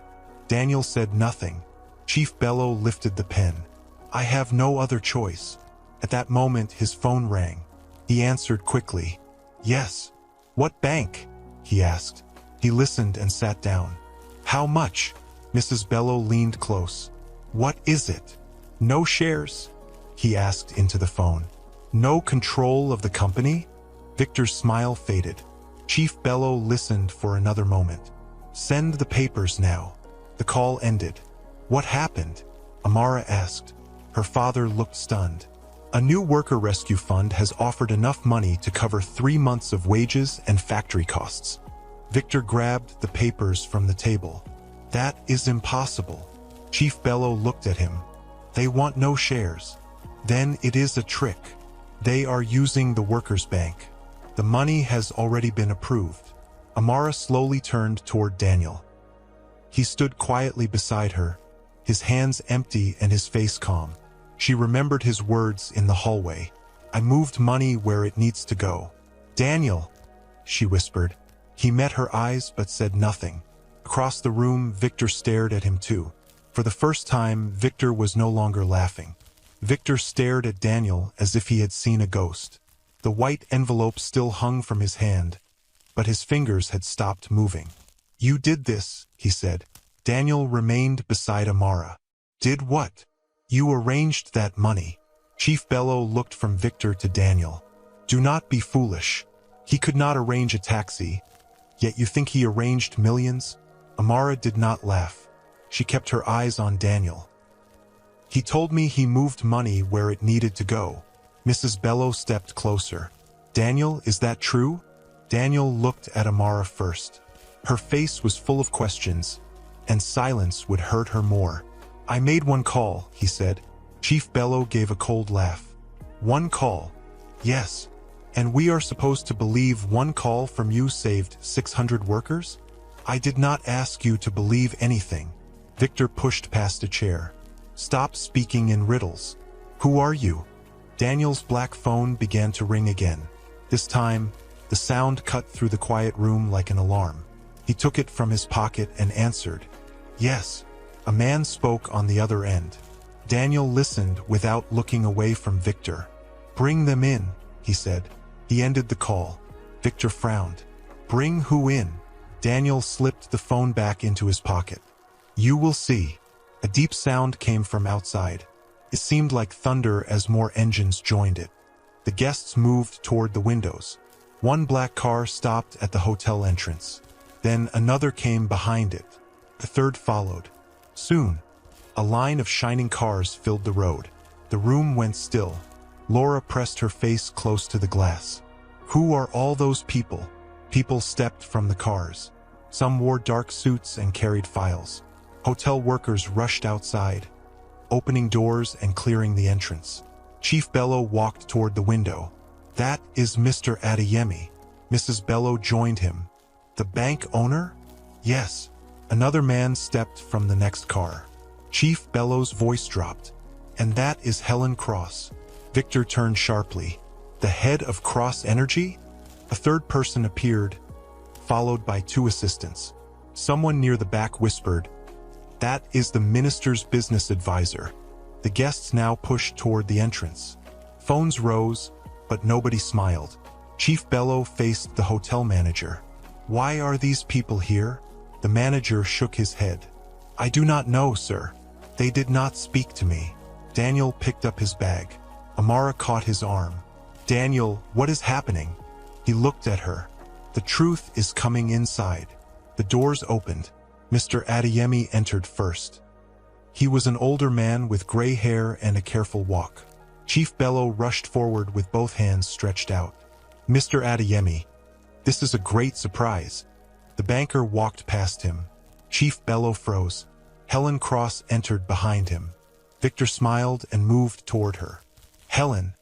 Daniel said nothing. Chief Bello lifted the pen. "I have no other choice." At that moment his phone rang. He answered quickly. "Yes." "What bank?" he asked. He listened and sat down. "How much?" Mrs. Bello leaned close. "What is it?" "No shares?" he asked into the phone. "No control of the company?" Victor's smile faded. Chief Bello listened for another moment. "Send the papers now." The call ended. "What happened?" Amara asked. Her father looked stunned. "A new worker rescue fund has offered enough money to cover 3 months of wages and factory costs." Victor grabbed the papers from the table. "That is impossible." Chief Bello looked at him. "They want no shares." "Then it is a trick. They are using the workers' bank. The money has already been approved." Amara slowly turned toward Daniel. He stood quietly beside her, his hands empty and his face calm. She remembered his words in the hallway. I moved money where it needs to go. Daniel, she whispered. He met her eyes but said nothing. Across the room, Victor stared at him too. For the first time, Victor was no longer laughing. Victor stared at Daniel as if he had seen a ghost. The white envelope still hung from his hand, but his fingers had stopped moving. You did this, he said. Daniel remained beside Amara. Did what? You arranged that money. Chief Bello looked from Victor to Daniel. Do not be foolish. He could not arrange a taxi, yet you think he arranged millions? Amara did not laugh. She kept her eyes on Daniel. He told me he moved money where it needed to go. Mrs. Bello stepped closer. Daniel, is that true? Daniel looked at Amara first. Her face was full of questions, and silence would hurt her more. I made one call, he said. Chief Bello gave a cold laugh. One call? Yes. And we are supposed to believe one call from you saved 600 workers? I did not ask you to believe anything. Victor pushed past a chair. Stop speaking in riddles. Who are you? Daniel's black phone began to ring again. This time, the sound cut through the quiet room like an alarm. He took it from his pocket and answered. Yes. A man spoke on the other end. Daniel listened without looking away from Victor. Bring them in, he said. He ended the call. Victor frowned. Bring who in? Daniel slipped the phone back into his pocket. You will see. A deep sound came from outside. It seemed like thunder as more engines joined it. The guests moved toward the windows. One black car stopped at the hotel entrance. Then another came behind it. The third followed. Soon, a line of shining cars filled the road. The room went still. Laura pressed her face close to the glass. Who are all those people? People stepped from the cars. Some wore dark suits and carried files. Hotel workers rushed outside, opening doors and clearing the entrance. Chief Bello walked toward the window. That is Mr. Adeyemi. Mrs. Bello joined him. The bank owner? Yes. Another man stepped from the next car. Chief Bello's voice dropped. And that is Helen Cross. Victor turned sharply. The head of Cross Energy? A third person appeared, followed by two assistants. Someone near the back whispered, That is the minister's business advisor. The guests now pushed toward the entrance. Phones rose, but nobody smiled. Chief Bello faced the hotel manager. Why are these people here? The manager shook his head. I do not know, sir. They did not speak to me. Daniel picked up his bag. Amara caught his arm. Daniel, what is happening? He looked at her. The truth is coming inside. The doors opened. Mr. Adeyemi entered first. He was an older man with gray hair and a careful walk. Chief Bello rushed forward with both hands stretched out. Mr. Adeyemi, this is a great surprise. The banker walked past him. Chief Bello froze. Helen Cross entered behind him. Victor smiled and moved toward her. Helen,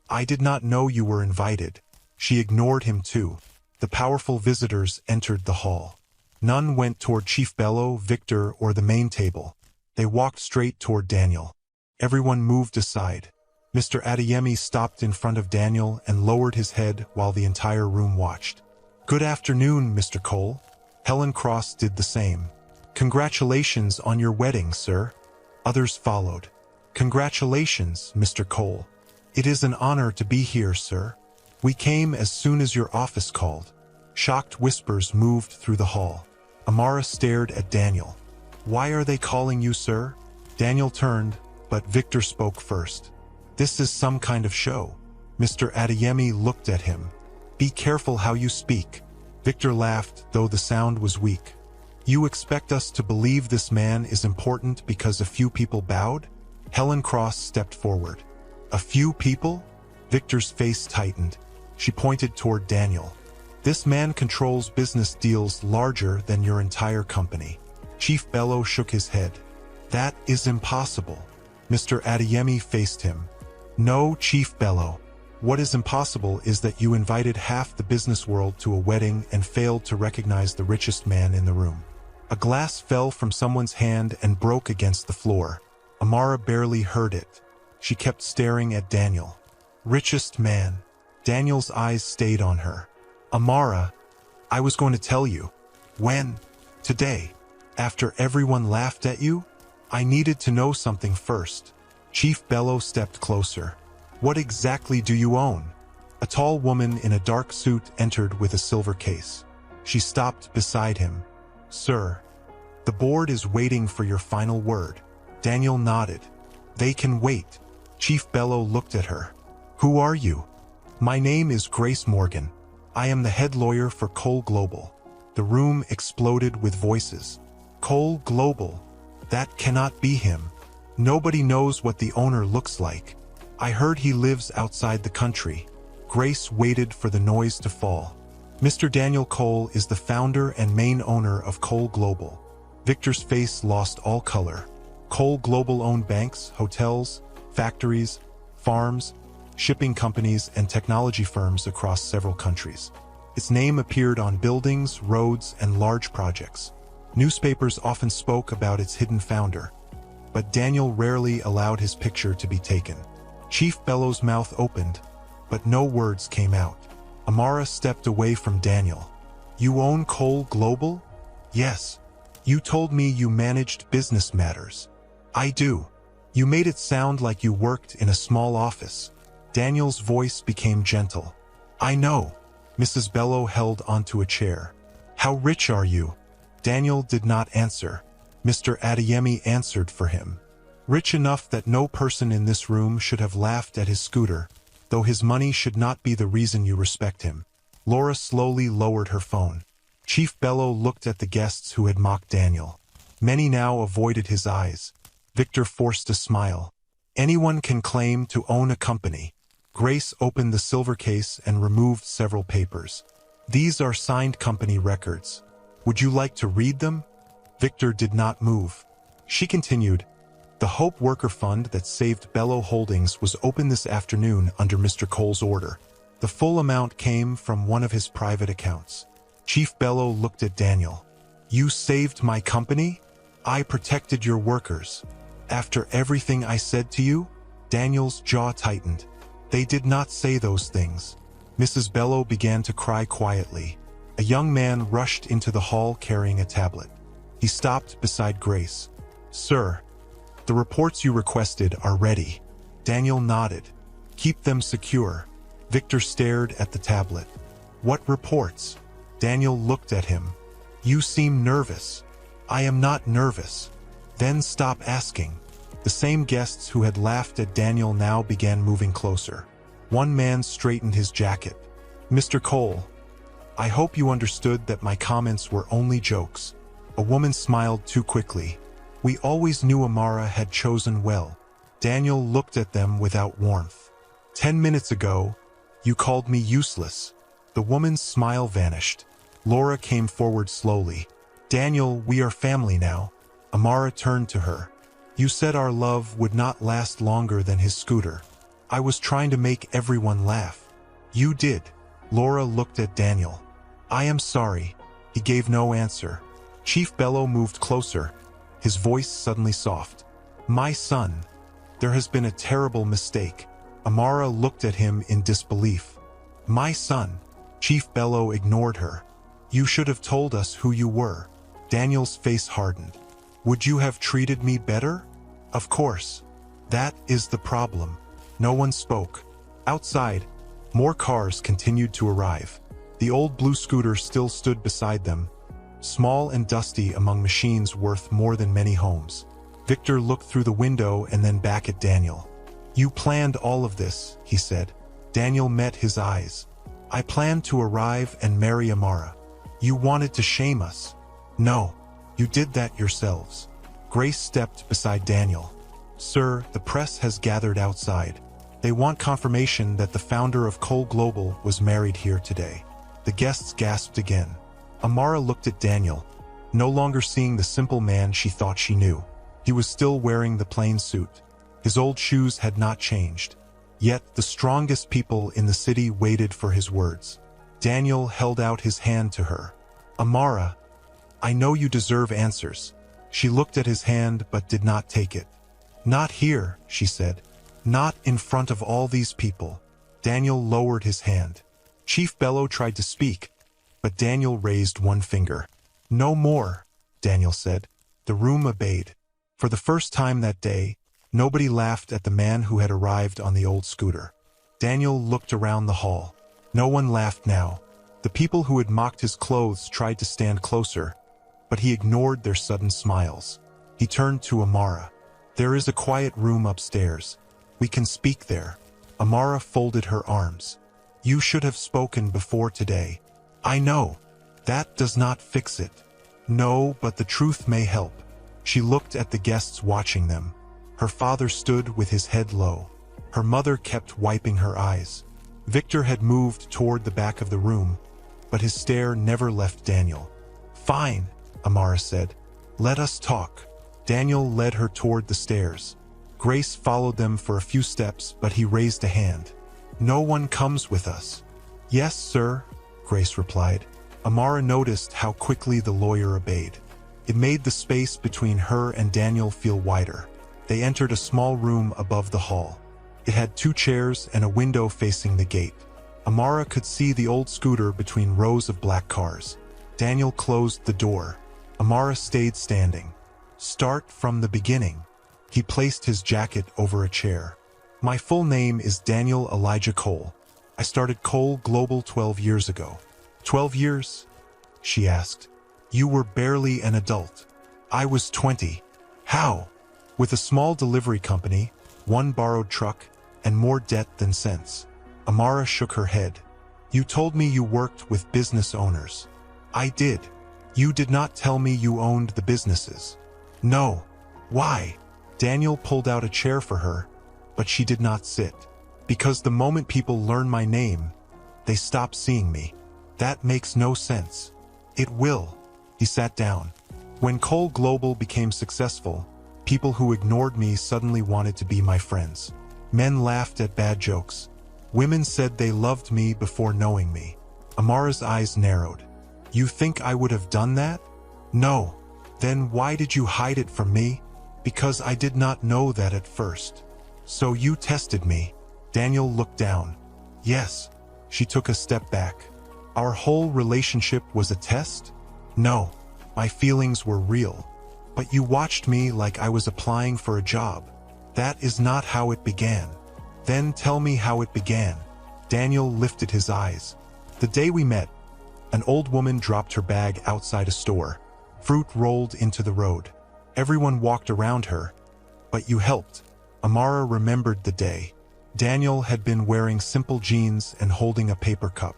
I did not know you were invited. She ignored him too. The powerful visitors entered the hall. None went toward Chief Bello, Victor, or the main table. They walked straight toward Daniel. Everyone moved aside. Mr. Adeyemi stopped in front of Daniel and lowered his head while the entire room watched. Good afternoon, Mr. Cole. Helen Cross did the same. Congratulations on your wedding, sir. Others followed. Congratulations, Mr. Cole. It is an honor to be here, sir. We came as soon as your office called. Shocked whispers moved through the hall. Amara stared at Daniel. Why are they calling you, sir? Daniel turned, but Victor spoke first. This is some kind of show. Mr. Adeyemi looked at him. Be careful how you speak. Victor laughed, though the sound was weak. You expect us to believe this man is important because a few people bowed? Helen Cross stepped forward. A few people? Victor's face tightened. She pointed toward Daniel. This man controls business deals larger than your entire company. Chief Bello shook his head. That is impossible. Mr. Adeyemi faced him. No, Chief Bello. What is impossible is that you invited half the business world to a wedding and failed to recognize the richest man in the room. A glass fell from someone's hand and broke against the floor. Amara barely heard it. She kept staring at Daniel. Richest man. Daniel's eyes stayed on her. Amara, I was going to tell you. When? Today. After everyone laughed at you? I needed to know something first. Chief Bello stepped closer. What exactly do you own? A tall woman in a dark suit entered with a silver case. She stopped beside him. Sir, the board is waiting for your final word. Daniel nodded. They can wait. Chief Bello looked at her. Who are you? My name is Grace Morgan. I am the head lawyer for Cole Global. The room exploded with voices. Cole Global? That cannot be him. Nobody knows what the owner looks like. I heard he lives outside the country. Grace waited for the noise to fall. Mr. Daniel Cole is the founder and main owner of Cole Global. Victor's face lost all color. Cole Global owned banks, hotels, factories, farms, shipping companies, and technology firms across several countries. Its name appeared on buildings, roads, and large projects. Newspapers often spoke about its hidden founder, but Daniel rarely allowed his picture to be taken. Chief Bello's mouth opened, but no words came out. Amara stepped away from Daniel. You own Cole Global? Yes. You told me you managed business matters. I do. You made it sound like you worked in a small office. Daniel's voice became gentle. I know. Mrs. Bello held onto a chair. How rich are you? Daniel did not answer. Mr. Adeyemi answered for him. Rich enough that no person in this room should have laughed at his scooter, though his money should not be the reason you respect him. Laura slowly lowered her phone. Chief Bello looked at the guests who had mocked Daniel. Many now avoided his eyes. Victor forced a smile. Anyone can claim to own a company. Grace opened the silver case and removed several papers. These are signed company records. Would you like to read them? Victor did not move. She continued. The Hope Worker Fund that saved Bello Holdings was opened this afternoon under Mr. Cole's order. The full amount came from one of his private accounts. Chief Bello looked at Daniel. You saved my company? I protected your workers. After everything I said to you? Daniel's jaw tightened. They did not say those things. Mrs. Bello began to cry quietly. A young man rushed into the hall carrying a tablet. He stopped beside Grace. Sir, the reports you requested are ready. Daniel nodded. Keep them secure. Victor stared at the tablet. What reports? Daniel looked at him. You seem nervous. I am not nervous. Then stop asking. The same guests who had laughed at Daniel now began moving closer. One man straightened his jacket. Mr. Cole, I hope you understood that my comments were only jokes. A woman smiled too quickly. We always knew Amara had chosen well. Daniel looked at them without warmth. 10 minutes ago, you called me useless. The woman's smile vanished. Laura came forward slowly. Daniel, we are family now. Amara turned to her. You said our love would not last longer than his scooter. I was trying to make everyone laugh. You did. Laura looked at Daniel. I am sorry. He gave no answer. Chief Bello moved closer, his voice suddenly soft. My son. There has been a terrible mistake. Amara looked at him in disbelief. My son. Chief Bello ignored her. You should have told us who you were. Daniel's face hardened. Would you have treated me better? Of course. That is the problem. No one spoke. Outside, more cars continued to arrive. The old blue scooter still stood beside them, small and dusty among machines worth more than many homes. Victor looked through the window and then back at Daniel. You planned all of this, he said. Daniel met his eyes. I planned to arrive and marry Amara. You wanted to shame us. No, you did that yourselves. Grace stepped beside Daniel. Sir, the press has gathered outside. They want confirmation that the founder of Cole Global was married here today. The guests gasped again. Amara looked at Daniel, no longer seeing the simple man she thought she knew. He was still wearing the plain suit. His old shoes had not changed. Yet the strongest people in the city waited for his words. Daniel held out his hand to her. Amara, I know you deserve answers. She looked at his hand but did not take it. Not here, she said. Not in front of all these people. Daniel lowered his hand. Chief Bello tried to speak, but Daniel raised one finger. No more, Daniel said. The room obeyed. For the first time that day, nobody laughed at the man who had arrived on the old scooter. Daniel looked around the hall. No one laughed now. The people who had mocked his clothes tried to stand closer, but he ignored their sudden smiles. He turned to Amara. There is a quiet room upstairs. We can speak there. Amara folded her arms. You should have spoken before today. I know. That does not fix it. No, but the truth may help. She looked at the guests watching them. Her father stood with his head low. Her mother kept wiping her eyes. Victor had moved toward the back of the room, but his stare never left Daniel. Fine, Amara said. Let us talk. Daniel led her toward the stairs. Grace followed them for a few steps, but he raised a hand. No one comes with us. Yes, sir, Grace replied. Amara noticed how quickly the lawyer obeyed. It made the space between her and Daniel feel wider. They entered a small room above the hall. It had 2 chairs and a window facing the gate. Amara could see the old scooter between rows of black cars. Daniel closed the door. Amara stayed standing. Start from the beginning. He placed his jacket over a chair. My full name is Daniel Elijah Cole. I started Cole Global 12 years ago. 12 years? She asked. You were barely an adult. I was 20. How? With a small delivery company, 1 borrowed truck, and more debt than sense. Amara shook her head. You told me you worked with business owners. I did. You did not tell me you owned the businesses. No. Why? Daniel pulled out a chair for her, but she did not sit. Because the moment people learn my name, they stop seeing me. That makes no sense. It will. He sat down. When Cole Global became successful, people who ignored me suddenly wanted to be my friends. Men laughed at bad jokes. Women said they loved me before knowing me. Amara's eyes narrowed. You think I would have done that? No. Then why did you hide it from me? Because I did not know that at first. So you tested me. Daniel looked down. Yes. She took a step back. Our whole relationship was a test? No. My feelings were real. But you watched me like I was applying for a job. That is not how it began. Then tell me how it began. Daniel lifted his eyes. The day we met, an old woman dropped her bag outside a store. Fruit rolled into the road. Everyone walked around her, but you helped. Amara remembered the day. Daniel had been wearing simple jeans and holding a paper cup.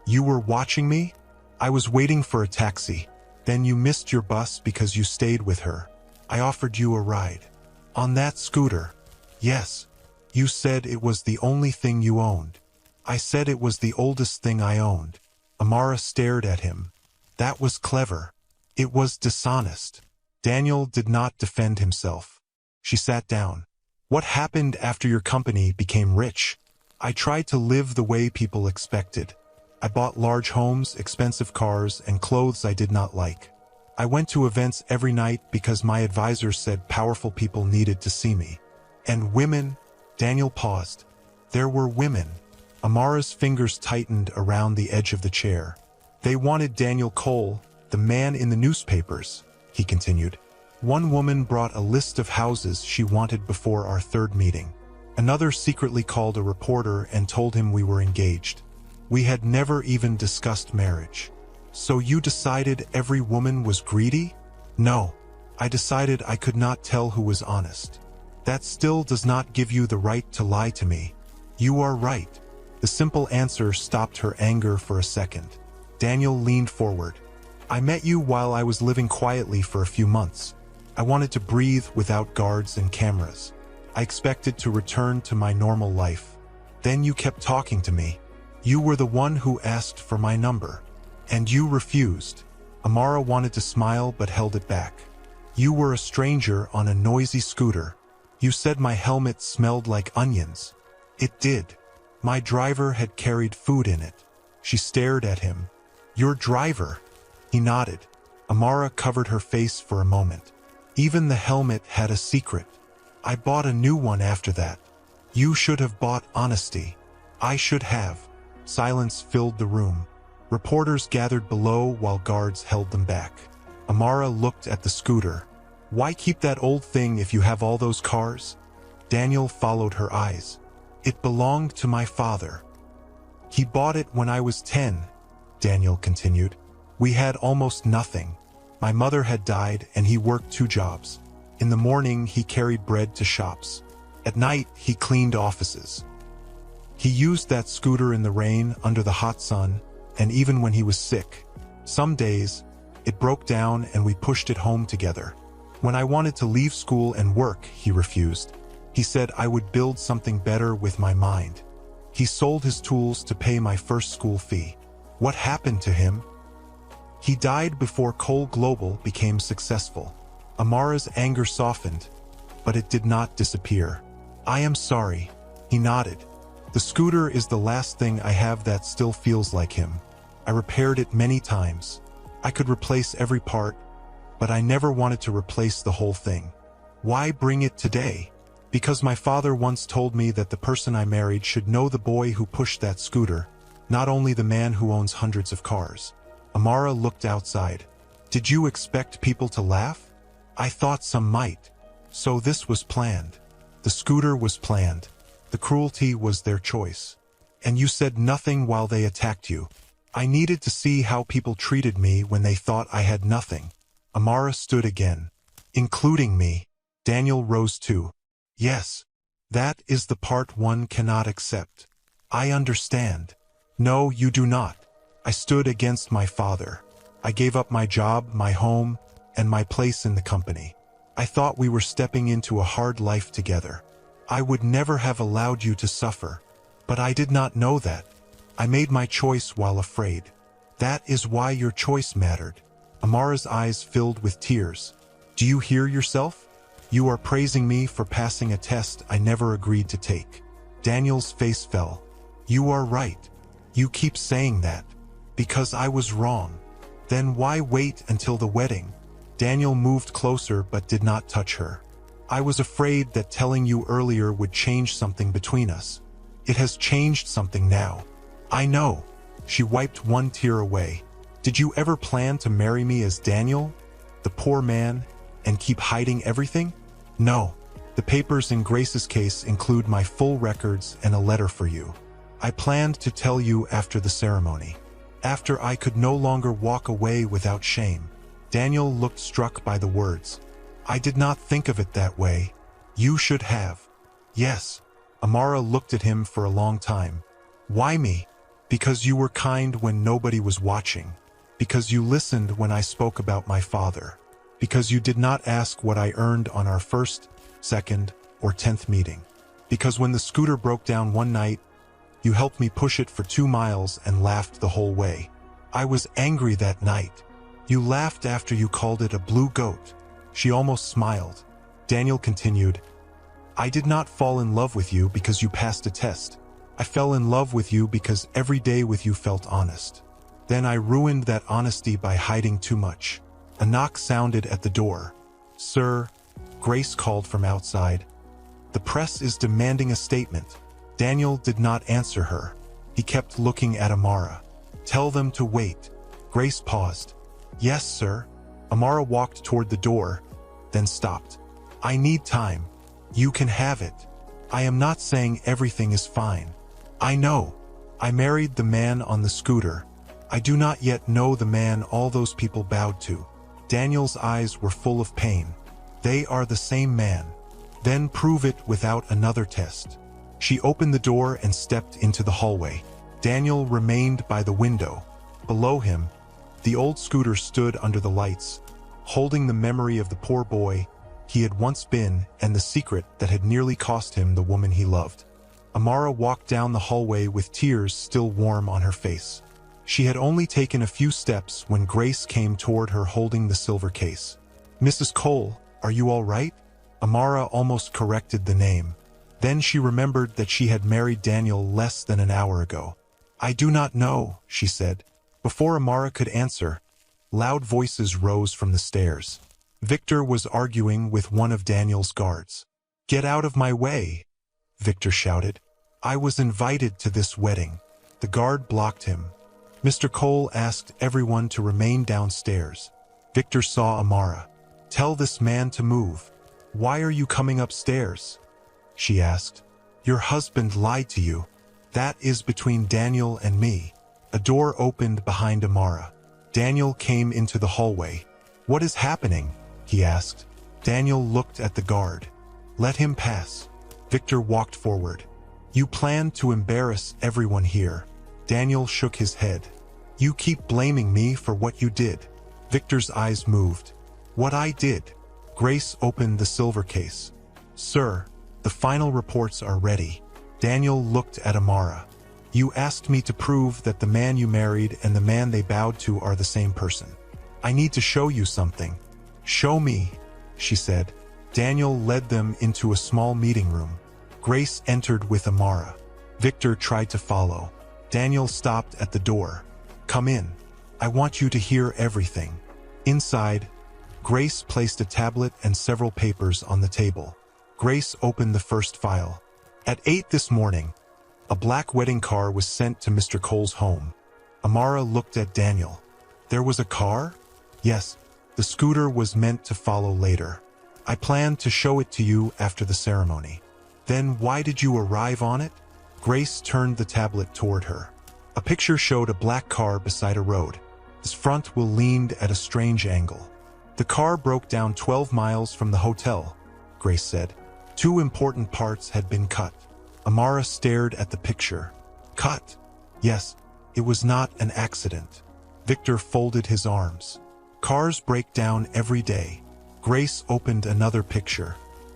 You were watching me? I was waiting for a taxi. Then you missed your bus because you stayed with her. I offered you a ride. On that scooter. Yes. You said it was the only thing you owned. I said it was the oldest thing I owned. Amara stared at him. That was clever. It was dishonest. Daniel did not defend himself. She sat down. What happened after your company became rich? I tried to live the way people expected. I bought large homes, expensive cars, and clothes I did not like. I went to events every night because my advisors said powerful people needed to see me. And women? Daniel paused. There were women. Amara's fingers tightened around the edge of the chair. They wanted Daniel Cole, the man in the newspapers, he continued. One woman brought a list of houses she wanted before our 3rd meeting. Another secretly called a reporter and told him we were engaged. We had never even discussed marriage. So you decided every woman was greedy? No. I decided I could not tell who was honest. That still does not give you the right to lie to me. You are right. The simple answer stopped her anger for a second. Daniel leaned forward. I met you while I was living quietly for a few months. I wanted to breathe without guards and cameras. I expected to return to my normal life. Then you kept talking to me. You were the one who asked for my number. And you refused. Amara wanted to smile but held it back. You were a stranger on a noisy scooter. You said my helmet smelled like onions. It did. My driver had carried food in it. She stared at him. Your driver? He nodded. Amara covered her face for a moment. Even the helmet had a secret. I bought a new one after that. You should have bought honesty. I should have. Silence filled the room. Reporters gathered below while guards held them back. Amara looked at the scooter. Why keep that old thing if you have all those cars? Daniel followed her eyes. It belonged to my father. He bought it when I was 10, Daniel continued. We had almost nothing. My mother had died and he worked 2 jobs. In the morning, he carried bread to shops. At night, he cleaned offices. He used that scooter in the rain, under the hot sun, and even when he was sick. Some days, it broke down and we pushed it home together. When I wanted to leave school and work, he refused. He said I would build something better with my mind. He sold his tools to pay my first school fee. What happened to him? He died before Cole Global became successful. Amara's anger softened, but it did not disappear. I am sorry. He nodded. The scooter is the last thing I have that still feels like him. I repaired it many times. I could replace every part, but I never wanted to replace the whole thing. Why bring it today? Because my father once told me that the person I married should know the boy who pushed that scooter, not only the man who owns hundreds of cars. Amara looked outside. Did you expect people to laugh? I thought some might. So this was planned. The scooter was planned. The cruelty was their choice. And you said nothing while they attacked you. I needed to see how people treated me when they thought I had nothing. Amara stood again. Including me. Daniel rose too. Yes. That is the part one cannot accept. I understand. No, you do not. I stood against my father. I gave up my job, my home, and my place in the company. I thought we were stepping into a hard life together. I would never have allowed you to suffer. But I did not know that. I made my choice while afraid. That is why your choice mattered. Amara's eyes filled with tears. Do you hear yourself? You are praising me for passing a test I never agreed to take. Daniel's face fell. You are right. You keep saying that. Because I was wrong. Then why wait until the wedding? Daniel moved closer but did not touch her. I was afraid that telling you earlier would change something between us. It has changed something now. I know. She wiped one tear away. Did you ever plan to marry me as Daniel, the poor man, and keep hiding everything? No. The papers in Grace's case include my full records and a letter for you. I planned to tell you after the ceremony. After I could no longer walk away without shame. Daniel looked struck by the words. I did not think of it that way. You should have. Yes. Amara looked at him for a long time. Why me? Because you were kind when nobody was watching. Because you listened when I spoke about my father. Because you did not ask what I earned on our first, second, or 10th meeting. Because when the scooter broke down one night, you helped me push it for 2 miles and laughed the whole way. I was angry that night. You laughed after you called it a blue goat. She almost smiled. Daniel continued, I did not fall in love with you because you passed a test. I fell in love with you because every day with you felt honest. Then I ruined that honesty by hiding too much. A knock sounded at the door. Sir, Grace called from outside. The press is demanding a statement. Daniel did not answer her. He kept looking at Amara. Tell them to wait. Grace paused. Yes, sir. Amara walked toward the door, then stopped. I need time. You can have it. I am not saying everything is fine. I know. I married the man on the scooter. I do not yet know the man all those people bowed to. Daniel's eyes were full of pain. They are the same man. Then prove it without another test. She opened the door and stepped into the hallway. Daniel remained by the window. Below him, the old scooter stood under the lights, holding the memory of the poor boy he had once been and the secret that had nearly cost him the woman he loved. Amara walked down the hallway with tears still warm on her face. She had only taken a few steps when Grace came toward her holding the silver case. Mrs. Cole, are you all right? Amara almost corrected the name. Then she remembered that she had married Daniel less than an hour ago. I do not know, she said. Before Amara could answer, loud voices rose from the stairs. Victor was arguing with one of Daniel's guards. Get out of my way! Victor shouted. "I was invited to this wedding." The guard blocked him. Mr. Cole asked everyone to remain downstairs. Victor saw Amara. "Tell this man to move." "Why are you coming upstairs?" she asked. "Your husband lied to you. That is between Daniel and me." A door opened behind Amara. Daniel came into the hallway. "What is happening?" he asked. Daniel looked at the guard. "Let him pass." Victor walked forward. "You plan to embarrass everyone here." Daniel shook his head. "You keep blaming me for what you did." Victor's eyes moved. "What I did?" Grace opened the silver case. "Sir, the final reports are ready." Daniel looked at Amara. "You asked me to prove that the man you married and the man they bowed to are the same person. I need to show you something." "Show me," she said. Daniel led them into a small meeting room. Grace entered with Amara. Victor tried to follow. Daniel stopped at the door. "Come in. I want you to hear everything." Inside, Grace placed a tablet and several papers on the table. Grace opened the first file. At 8 this morning, a black wedding car was sent to Mr. Cole's home. Amara looked at Daniel. "There was a car?" "Yes, the scooter was meant to follow later. I planned to show it to you after the ceremony." "Then why did you arrive on it?" Grace turned the tablet toward her. A picture showed a black car beside a road. Its front wheel leaned at a strange angle. "The car broke down 12 miles from the hotel," Grace said. "Two important parts had been cut." Amara stared at the picture. "Cut?" "Yes, it was not an accident." Victor folded his arms. "Cars break down every day." Grace opened another picture.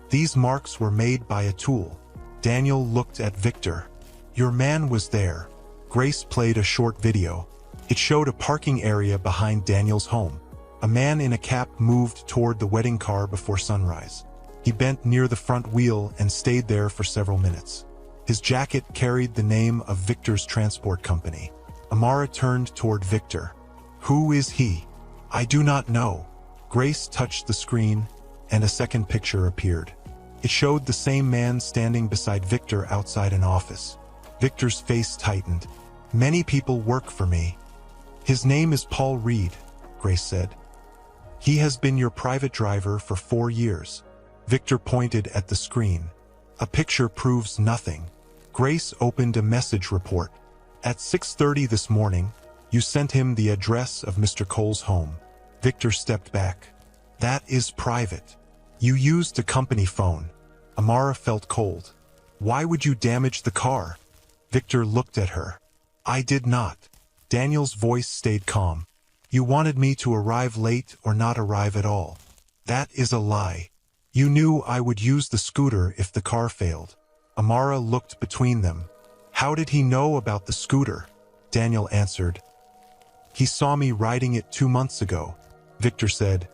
"These marks were made by a tool." Daniel looked at Victor. "Your man was there." Grace played a short video. It showed a parking area behind Daniel's home. A man in a cap moved toward the wedding car before sunrise. He bent near the front wheel and stayed there for several minutes. His jacket carried the name of Victor's transport company. Amara turned toward Victor. "Who is he?" "I do not know." Grace touched the screen, and a second picture appeared. It showed the same man standing beside Victor outside an office. Victor's face tightened. "Many people work for me." "His name is Paul Reed," Grace said. "He has been your private driver for 4 years." Victor pointed at the screen. "A picture proves nothing." Grace opened a message report. "At 6:30 this morning, you sent him the address of Mr. Cole's home." Victor stepped back. "That is private. You used a company phone." Amara felt cold. "Why would you damage the car?" Victor looked at her. "I did not." Daniel's voice stayed calm. "You wanted me to arrive late or not arrive at all." "That is a lie. You knew I would use the scooter if the car failed." Amara looked between them. "How did he know about the scooter?" Daniel answered. "He saw me riding it 2 months ago." Victor said.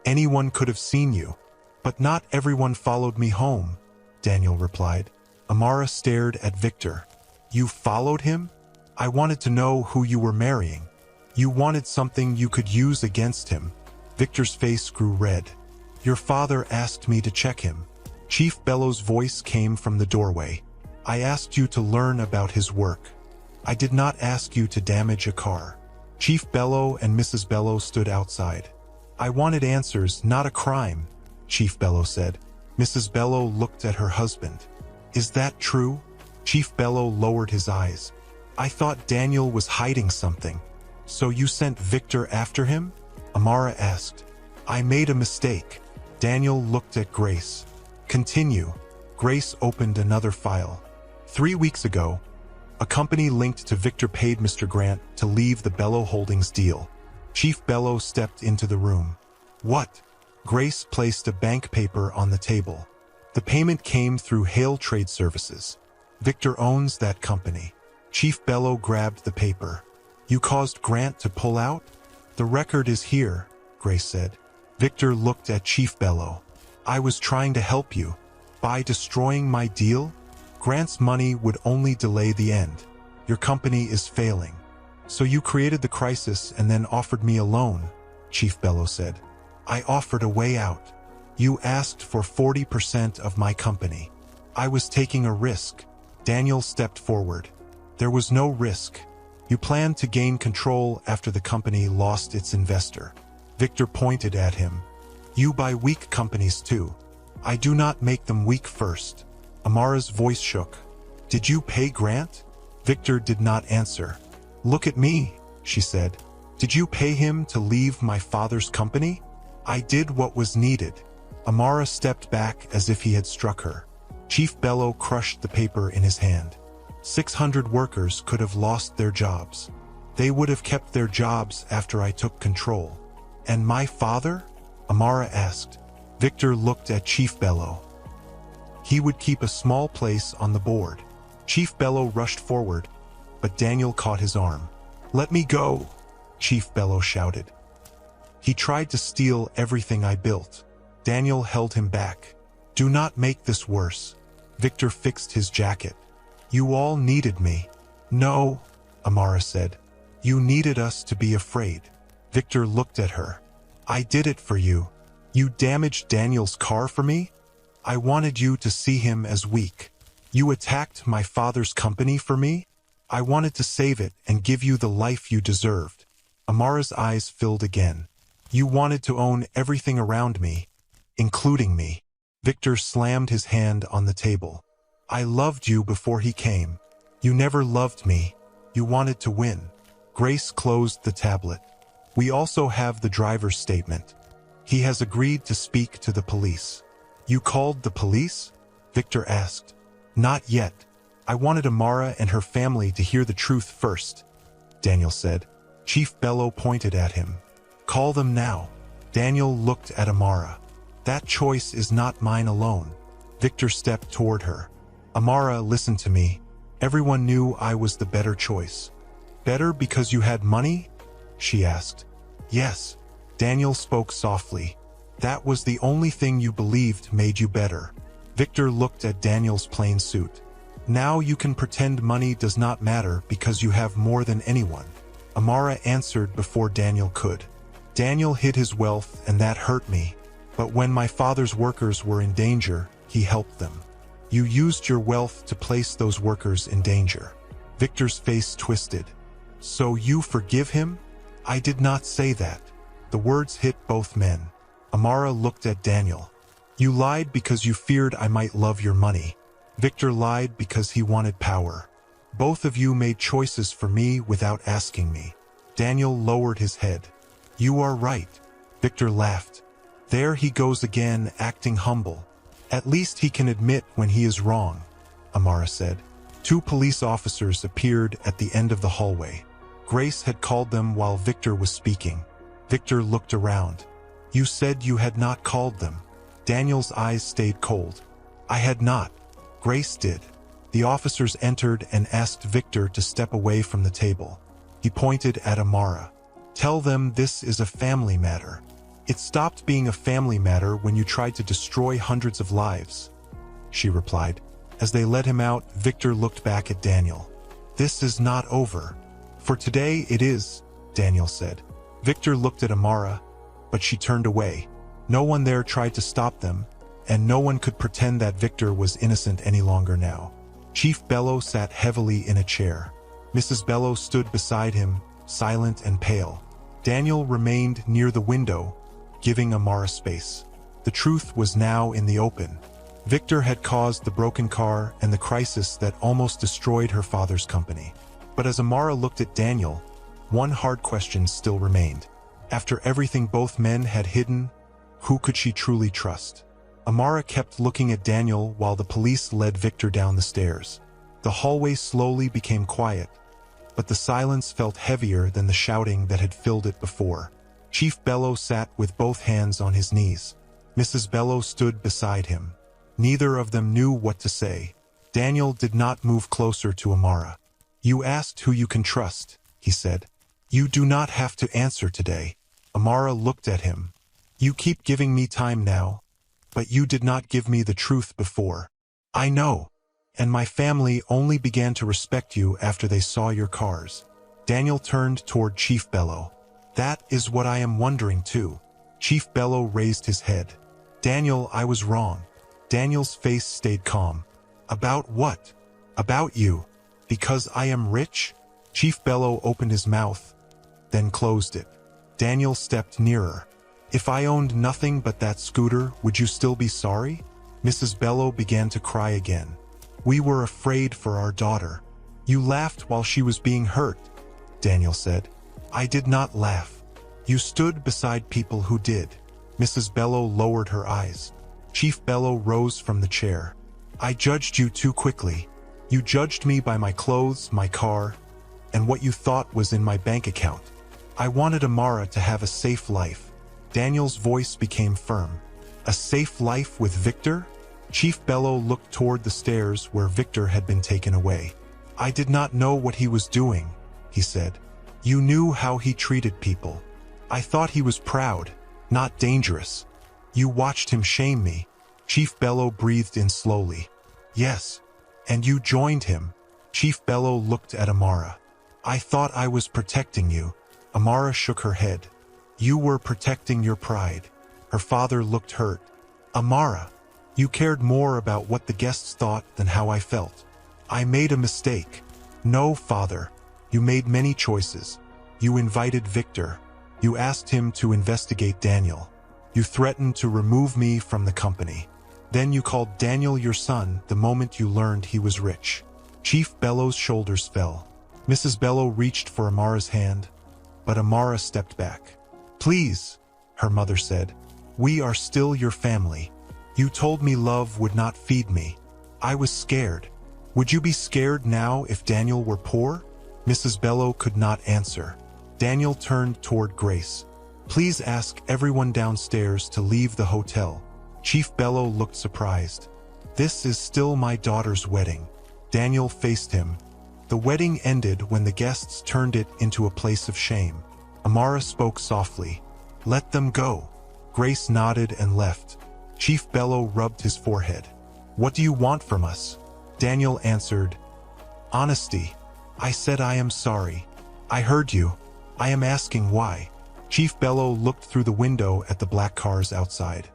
"Anyone could have seen you." "But not everyone followed me home," Daniel replied. Amara stared at Victor. "You followed him?" "I wanted to know who you were marrying." "You wanted something you could use against him." Victor's face grew red. "Your father asked me to check him." Chief Bellow's voice came from the doorway. "I asked you to learn about his work. I did not ask you to damage a car." Chief Bellow and Mrs. Bellow stood outside. "I wanted answers, not a crime," Chief Bellow said. Mrs. Bellow looked at her husband. "Is that true?" Chief Bellow lowered his eyes. "I thought Daniel was hiding something." "So you sent Victor after him?" Amara asked. "I made a mistake." Daniel looked at Grace. "Continue." Grace opened another file. 3 weeks ago, a company linked to Victor paid Mr. Grant to leave the Bellow Holdings deal. Chief Bellow stepped into the room. "What?" Grace placed a bank paper on the table. "The payment came through Hale Trade Services. Victor owns that company." Chief Bellow grabbed the paper. "You caused Grant to pull out?" "The record is here," Grace said. Victor looked at Chief Bellow. "I was trying to help you. By destroying my deal? Grant's money would only delay the end. Your company is failing. So you created the crisis and then offered me a loan," Chief Bellow said. "I offered a way out. You asked for 40% of my company. I was taking a risk. Daniel stepped forward. There was no risk. You planned to gain control after the company lost its investor. Victor pointed at him. You buy weak companies too. I do not make them weak first. Amara's voice shook. Did you pay Grant? Victor did not answer. Look at me, she said. Did you pay him to leave my father's company? I did what was needed. Amara stepped back as if he had struck her. Chief Bello crushed the paper in his hand. 600 workers could have lost their jobs. They would have kept their jobs after I took control. And my father? Amara asked. Victor looked at Chief Bello. He would keep a small place on the board. Chief Bello rushed forward, but Daniel caught his arm. Let me go, Chief Bello shouted. He tried to steal everything I built. Daniel held him back. Do not make this worse. Victor fixed his jacket. You all needed me. No, Amara said. You needed us to be afraid. Victor looked at her. I did it for you. You damaged Daniel's car for me? I wanted you to see him as weak. You attacked my father's company for me? I wanted to save it and give you the life you deserved. Amara's eyes filled again. You wanted to own everything around me, including me. Victor slammed his hand on the table. I loved you before he came. You never loved me. You wanted to win. Grace closed the tablet. We also have the driver's statement. He has agreed to speak to the police. You called the police? Victor asked. Not yet. I wanted Amara and her family to hear the truth first, Daniel said. Chief Bello pointed at him. Call them now. Daniel looked at Amara. That choice is not mine alone. Victor stepped toward her. Amara, listen to me. Everyone knew I was the better choice. Better because you had money? She asked. Yes. Daniel spoke softly. That was the only thing you believed made you better. Victor looked at Daniel's plain suit. Now you can pretend money does not matter because you have more than anyone. Amara answered before Daniel could. Daniel hid his wealth and that hurt me. But when my father's workers were in danger, he helped them. You used your wealth to place those workers in danger. Victor's face twisted. So you forgive him? I did not say that. The words hit both men. Amara looked at Daniel. You lied because you feared I might love your money. Victor lied because he wanted power. Both of you made choices for me without asking me. Daniel lowered his head. You are right. Victor laughed. There he goes again, acting humble. At least he can admit when he is wrong, Amara said. 2 police officers appeared at the end of the hallway. Grace had called them while Victor was speaking. Victor looked around. You said you had not called them. Daniel's eyes stayed cold. I had not. Grace did. The officers entered and asked Victor to step away from the table. He pointed at Amara. Tell them this is a family matter. It stopped being a family matter when you tried to destroy hundreds of lives, she replied. As they led him out, Victor looked back at Daniel. This is not over. For today it is, Daniel said. Victor looked at Amara, but she turned away. No one there tried to stop them, and no one could pretend that Victor was innocent any longer now. Chief Bello sat heavily in a chair. Mrs. Bello stood beside him, silent and pale. Daniel remained near the window, giving Amara space. The truth was now in the open. Victor had caused the broken car and the crisis that almost destroyed her father's company. But as Amara looked at Daniel, one hard question still remained. After everything both men had hidden, who could she truly trust? Amara kept looking at Daniel while the police led Victor down the stairs. The hallway slowly became quiet, but the silence felt heavier than the shouting that had filled it before. Chief Bello sat with both hands on his knees. Mrs. Bello stood beside him. Neither of them knew what to say. Daniel did not move closer to Amara. You asked who you can trust, he said. You do not have to answer today. Amara looked at him. You keep giving me time now, but you did not give me the truth before. I know, and my family only began to respect you after they saw your cars. Daniel turned toward Chief Bello. That is what I am wondering too. Chief Bello raised his head. Daniel, I was wrong. Daniel's face stayed calm. About what? About you. Because I am rich? Chief Bello opened his mouth, then closed it. Daniel stepped nearer. If I owned nothing but that scooter, would you still be sorry? Mrs. Bello began to cry again. We were afraid for our daughter. You laughed while she was being hurt, Daniel said. I did not laugh. You stood beside people who did. Mrs. Bello lowered her eyes. Chief Bello rose from the chair. I judged you too quickly. You judged me by my clothes, my car, and what you thought was in my bank account. I wanted Amara to have a safe life. Daniel's voice became firm. A safe life with Victor? Chief Bello looked toward the stairs where Victor had been taken away. I did not know what he was doing, he said. You knew how he treated people. I thought he was proud, not dangerous. You watched him shame me. Chief Bello breathed in slowly. Yes, and you joined him. Chief Bello looked at Amara. I thought I was protecting you. Amara shook her head. You were protecting your pride. Her father looked hurt. Amara, you cared more about what the guests thought than how I felt. I made a mistake. No, father. You made many choices. You invited Victor. You asked him to investigate Daniel. You threatened to remove me from the company. Then you called Daniel your son the moment you learned he was rich. Chief Bello's shoulders fell. Mrs. Bello reached for Amara's hand, but Amara stepped back. Please, her mother said. We are still your family. You told me love would not feed me. I was scared. Would you be scared now if Daniel were poor? Mrs. Bello could not answer. Daniel turned toward Grace. Please ask everyone downstairs to leave the hotel. Chief Bello looked surprised. This is still my daughter's wedding. Daniel faced him. The wedding ended when the guests turned it into a place of shame. Amara spoke softly. Let them go. Grace nodded and left. Chief Bello rubbed his forehead. What do you want from us? Daniel answered, Honesty. I said I am sorry. I heard you. I am asking why. Chief Bello looked through the window at the black cars outside.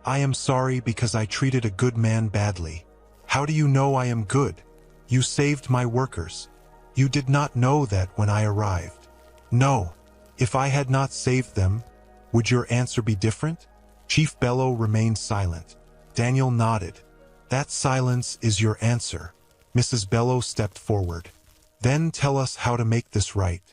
I am sorry because I treated a good man badly. How do you know I am good? You saved my workers. You did not know that when I arrived. No. If I had not saved them, would your answer be different? Chief Bello remained silent. Daniel nodded. That silence is your answer. Mrs. Bello stepped forward. Then tell us how to make this right.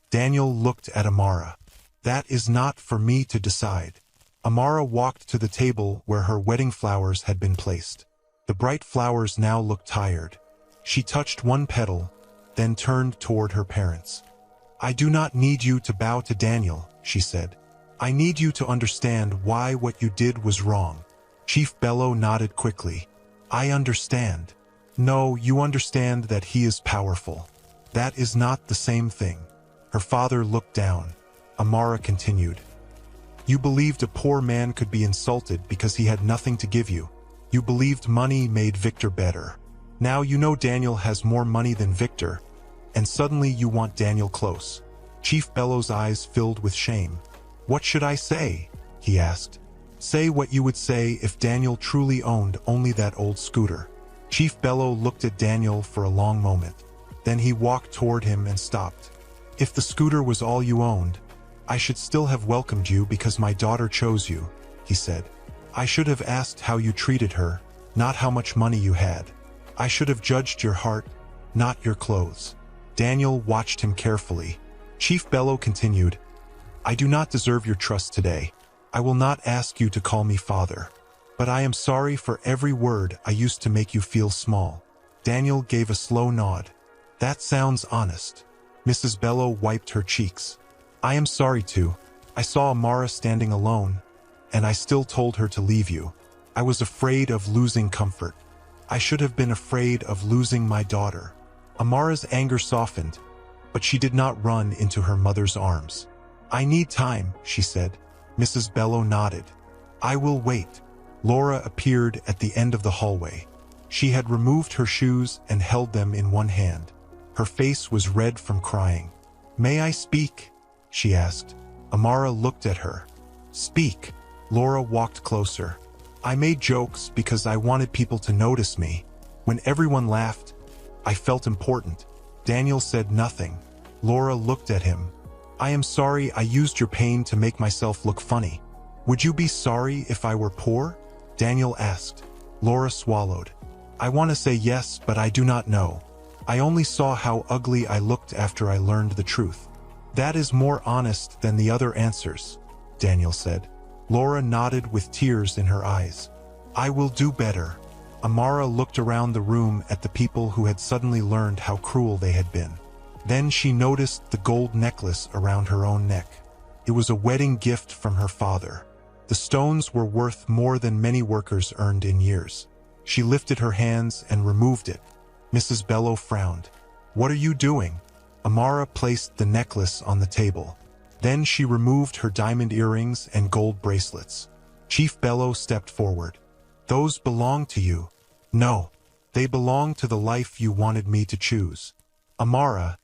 Daniel looked at Amara. That is not for me to decide. Amara walked to the table where her wedding flowers had been placed. The bright flowers now looked tired. She touched one petal, then turned toward her parents. I do not need you to bow to Daniel, she said. I need you to understand why what you did was wrong. Chief Bello nodded quickly. I understand. No, you understand that he is powerful. That is not the same thing. Her father looked down. Amara continued. You believed a poor man could be insulted because he had nothing to give you. You believed money made Victor better. Now you know Daniel has more money than Victor, and suddenly you want Daniel close. Chief Bello's eyes filled with shame. What should I say? He asked. Say what you would say if Daniel truly owned only that old scooter. Chief Bello looked at Daniel for a long moment. Then he walked toward him and stopped. If the scooter was all you owned, I should still have welcomed you because my daughter chose you, he said. I should have asked how you treated her, not how much money you had. I should have judged your heart, not your clothes. Daniel watched him carefully. Chief Bello continued, I do not deserve your trust today. I will not ask you to call me father. But I am sorry for every word I used to make you feel small. Daniel gave a slow nod. That sounds honest. Mrs. Bello wiped her cheeks. I am sorry too. I saw Amara standing alone, and I still told her to leave you. I was afraid of losing comfort. I should have been afraid of losing my daughter. Amara's anger softened, but she did not run into her mother's arms. I need time, she said. Mrs. Bello nodded. I will wait. Laura appeared at the end of the hallway. She had removed her shoes and held them in one hand. Her face was red from crying. May I speak? She asked. Amara looked at her. Speak. Laura walked closer. I made jokes because I wanted people to notice me. When everyone laughed, I felt important. Daniel said nothing. Laura looked at him. I am sorry I used your pain to make myself look funny. Would you be sorry if I were poor? Daniel asked. Laura swallowed. I want to say yes, but I do not know. I only saw how ugly I looked after I learned the truth. That is more honest than the other answers, Daniel said. Laura nodded with tears in her eyes. I will do better. Amara looked around the room at the people who had suddenly learned how cruel they had been. Then she noticed the gold necklace around her own neck. It was a wedding gift from her father. The stones were worth more than many workers earned in years. She lifted her hands and removed it. Mrs. Bello frowned. What are you doing? Amara placed the necklace on the table. Then she removed her diamond earrings and gold bracelets. Chief Bello stepped forward. Those belong to you. No, they belong to the life you wanted me to choose. Amara,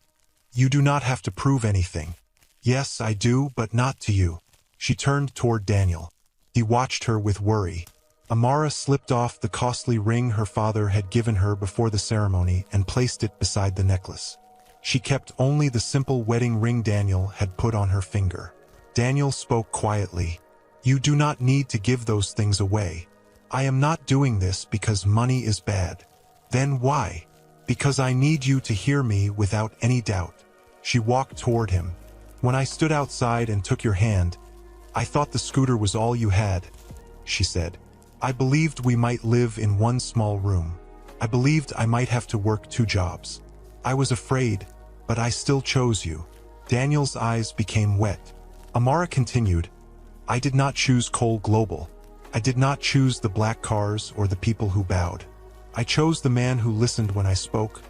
you do not have to prove anything. Yes, I do, but not to you. She turned toward Daniel. He watched her with worry. Amara slipped off the costly ring her father had given her before the ceremony and placed it beside the necklace. She kept only the simple wedding ring Daniel had put on her finger. Daniel spoke quietly. You do not need to give those things away. I am not doing this because money is bad. Then why? Because I need you to hear me without any doubt. She walked toward him. When I stood outside and took your hand, I thought the scooter was all you had, she said. I believed we might live in one small room. I believed I might have to work 2 jobs. I was afraid, but I still chose you. Daniel's eyes became wet. Amara continued, I did not choose Cole Global. I did not choose the black cars or the people who bowed. I chose the man who listened when I spoke,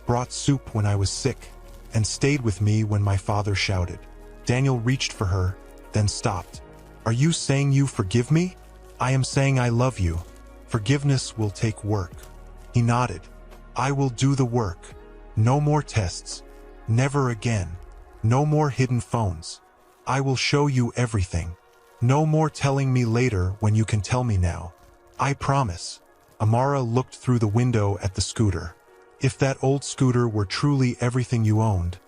brought soup when I was sick, and stayed with me when my father shouted. Daniel reached for her, then stopped. Are you saying you forgive me? I am saying I love you. Forgiveness will take work. He nodded. I will do the work. No more tests. Never again. No more hidden phones. I will show you everything. No more telling me later when you can tell me now. I promise. Amara looked through the window at the scooter. If that old scooter were truly everything you owned,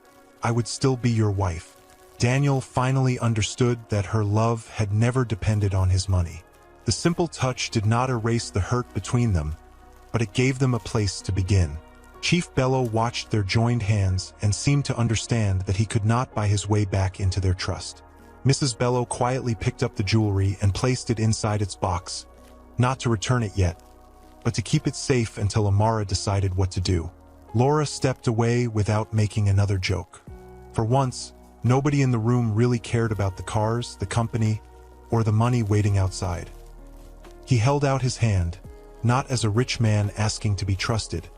I would still be your wife. Daniel finally understood that her love had never depended on his money. The simple touch did not erase the hurt between them, but it gave them a place to begin. Chief Bello watched their joined hands and seemed to understand that he could not buy his way back into their trust. Mrs. Bello quietly picked up the jewelry and placed it inside its box, not to return it yet, but to keep it safe until Amara decided what to do. Laura stepped away without making another joke. For once, nobody in the room really cared about the cars, the company, or the money waiting outside. He held out his hand, not as a rich man asking to be trusted,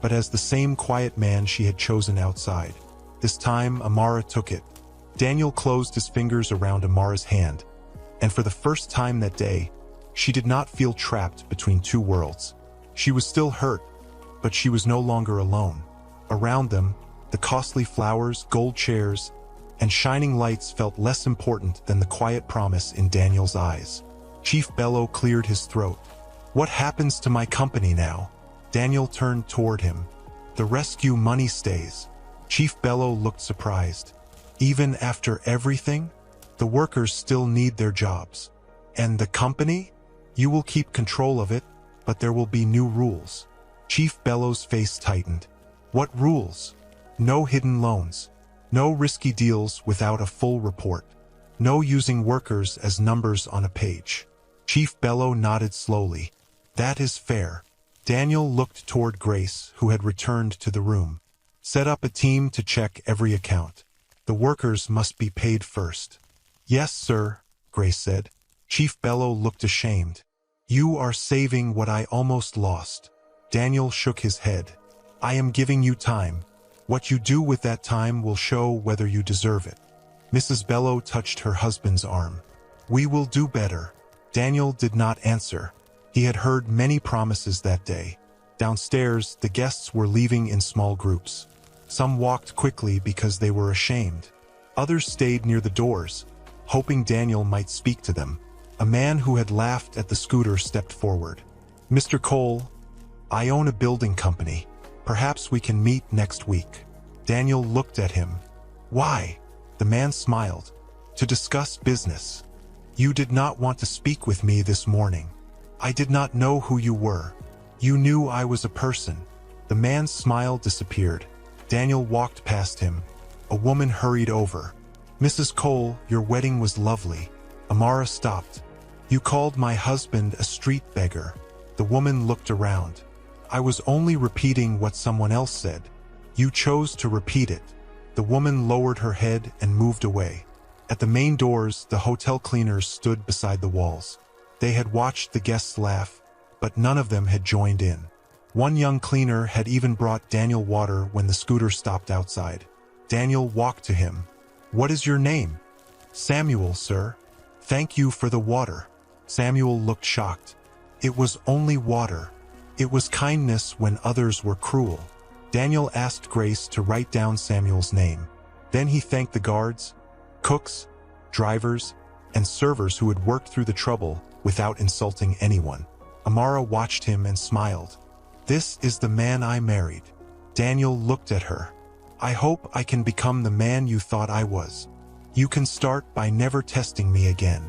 but as the same quiet man she had chosen outside. This time, Amara took it. Daniel closed his fingers around Amara's hand, and for the first time that day, she did not feel trapped between 2 worlds. She was still hurt, but she was no longer alone. Around them, the costly flowers, gold chairs, and shining lights felt less important than the quiet promise in Daniel's eyes. Chief Bello cleared his throat. What happens to my company now? Daniel turned toward him. The rescue money stays. Chief Bello looked surprised. Even after everything? The workers still need their jobs. And the company? You will keep control of it, but there will be new rules. Chief Bello's face tightened. What rules? No hidden loans. No risky deals without a full report. No using workers as numbers on a page. Chief Bello nodded slowly. That is fair. Daniel looked toward Grace, who had returned to the room. Set up a team to check every account. The workers must be paid first. Yes, sir, Grace said. Chief Bello looked ashamed. You are saving what I almost lost. Daniel shook his head. I am giving you time. What you do with that time will show whether you deserve it. Mrs. Bello touched her husband's arm. We will do better. Daniel did not answer. He had heard many promises that day. Downstairs, the guests were leaving in small groups. Some walked quickly because they were ashamed. Others stayed near the doors, hoping Daniel might speak to them. A man who had laughed at the scooter stepped forward. Mr. Cole, I own a building company. Perhaps we can meet next week. Daniel looked at him. Why? The man smiled. To discuss business. You did not want to speak with me this morning. I did not know who you were. You knew I was a person. The man's smile disappeared. Daniel walked past him. A woman hurried over. Mrs. Cole, your wedding was lovely. Amara stopped. You called my husband a street beggar. The woman looked around. I was only repeating what someone else said. You chose to repeat it. The woman lowered her head and moved away. At the main doors, the hotel cleaners stood beside the walls. They had watched the guests laugh, but none of them had joined in. One young cleaner had even brought Daniel water when the scooter stopped outside. Daniel walked to him. What is your name? Samuel, sir. Thank you for the water. Samuel looked shocked. It was only water. It was kindness when others were cruel. Daniel asked Grace to write down Samuel's name. Then he thanked the guards, cooks, drivers, and servers who had worked through the trouble without insulting anyone. Amara watched him and smiled. This is the man I married. Daniel looked at her. I hope I can become the man you thought I was. You can start by never testing me again.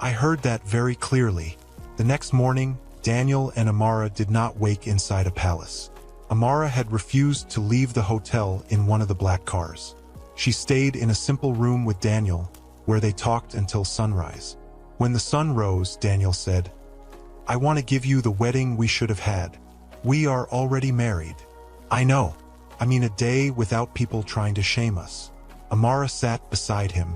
I heard that very clearly. The next morning, Daniel and Amara did not wake inside a palace. Amara had refused to leave the hotel in one of the black cars. She stayed in a simple room with Daniel, where they talked until sunrise. When the sun rose, Daniel said, I want to give you the wedding we should have had. We are already married. I know. I mean a day without people trying to shame us. Amara sat beside him.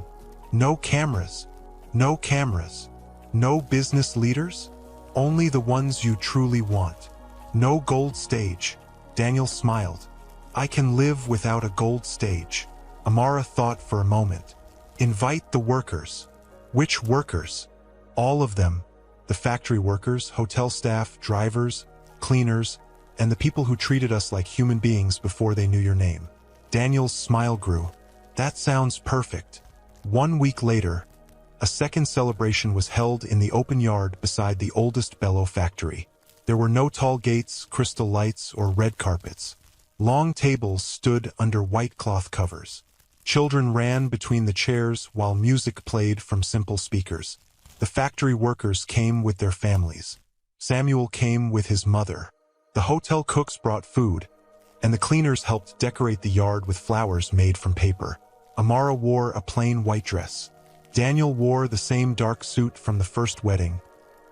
No cameras. No cameras. No business leaders. Only the ones you truly want. No gold stage. Daniel smiled. I can live without a gold stage. Amara thought for a moment. Invite the workers. Which workers? All of them. The factory workers, hotel staff, drivers, cleaners, and the people who treated us like human beings before they knew your name. Daniel's smile grew. That sounds perfect. 1 week later, a second celebration was held in the open yard beside the oldest bellow factory. There were no tall gates, crystal lights, or red carpets. Long tables stood under white cloth covers. Children ran between the chairs while music played from simple speakers. The factory workers came with their families. Samuel came with his mother. The hotel cooks brought food, and the cleaners helped decorate the yard with flowers made from paper. Amara wore a plain white dress. Daniel wore the same dark suit from the first wedding,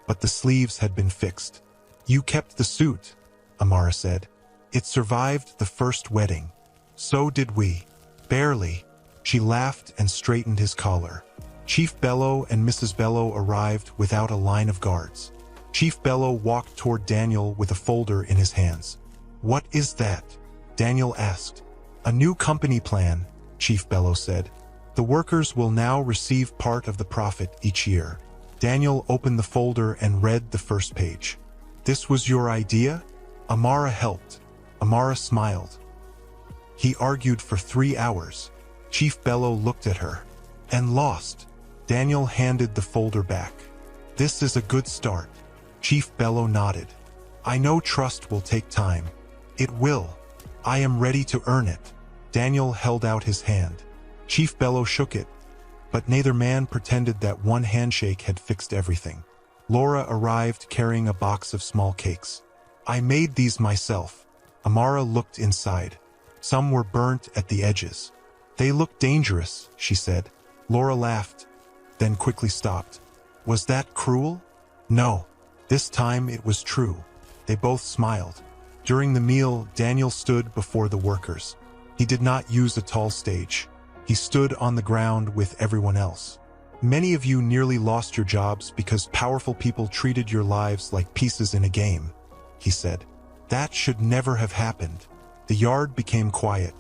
but the sleeves had been fixed. You kept the suit, Amara said. It survived the first wedding. So did we. Barely. She laughed and straightened his collar. Chief Bello and Mrs. Bello arrived without a line of guards. Chief Bello walked toward Daniel with a folder in his hands. What is that? Daniel asked. A new company plan, Chief Bello said. The workers will now receive part of the profit each year. Daniel opened the folder and read the first page. This was your idea? Amara helped. Amara smiled. He argued for 3 hours. Chief Bello looked at her. And lost. Daniel handed the folder back. This is a good start. Chief Bello nodded. I know trust will take time. It will. I am ready to earn it. Daniel held out his hand. Chief Bello shook it, but neither man pretended that one handshake had fixed everything. Laura arrived carrying a box of small cakes. I made these myself. Amara looked inside. Some were burnt at the edges. They looked dangerous, she said. Laura laughed, then quickly stopped. Was that cruel? No. This time it was true. They both smiled. During the meal, Daniel stood before the workers. He did not use a tall stage. He stood on the ground with everyone else. Many of you nearly lost your jobs because powerful people treated your lives like pieces in a game, he said. That should never have happened. The yard became quiet.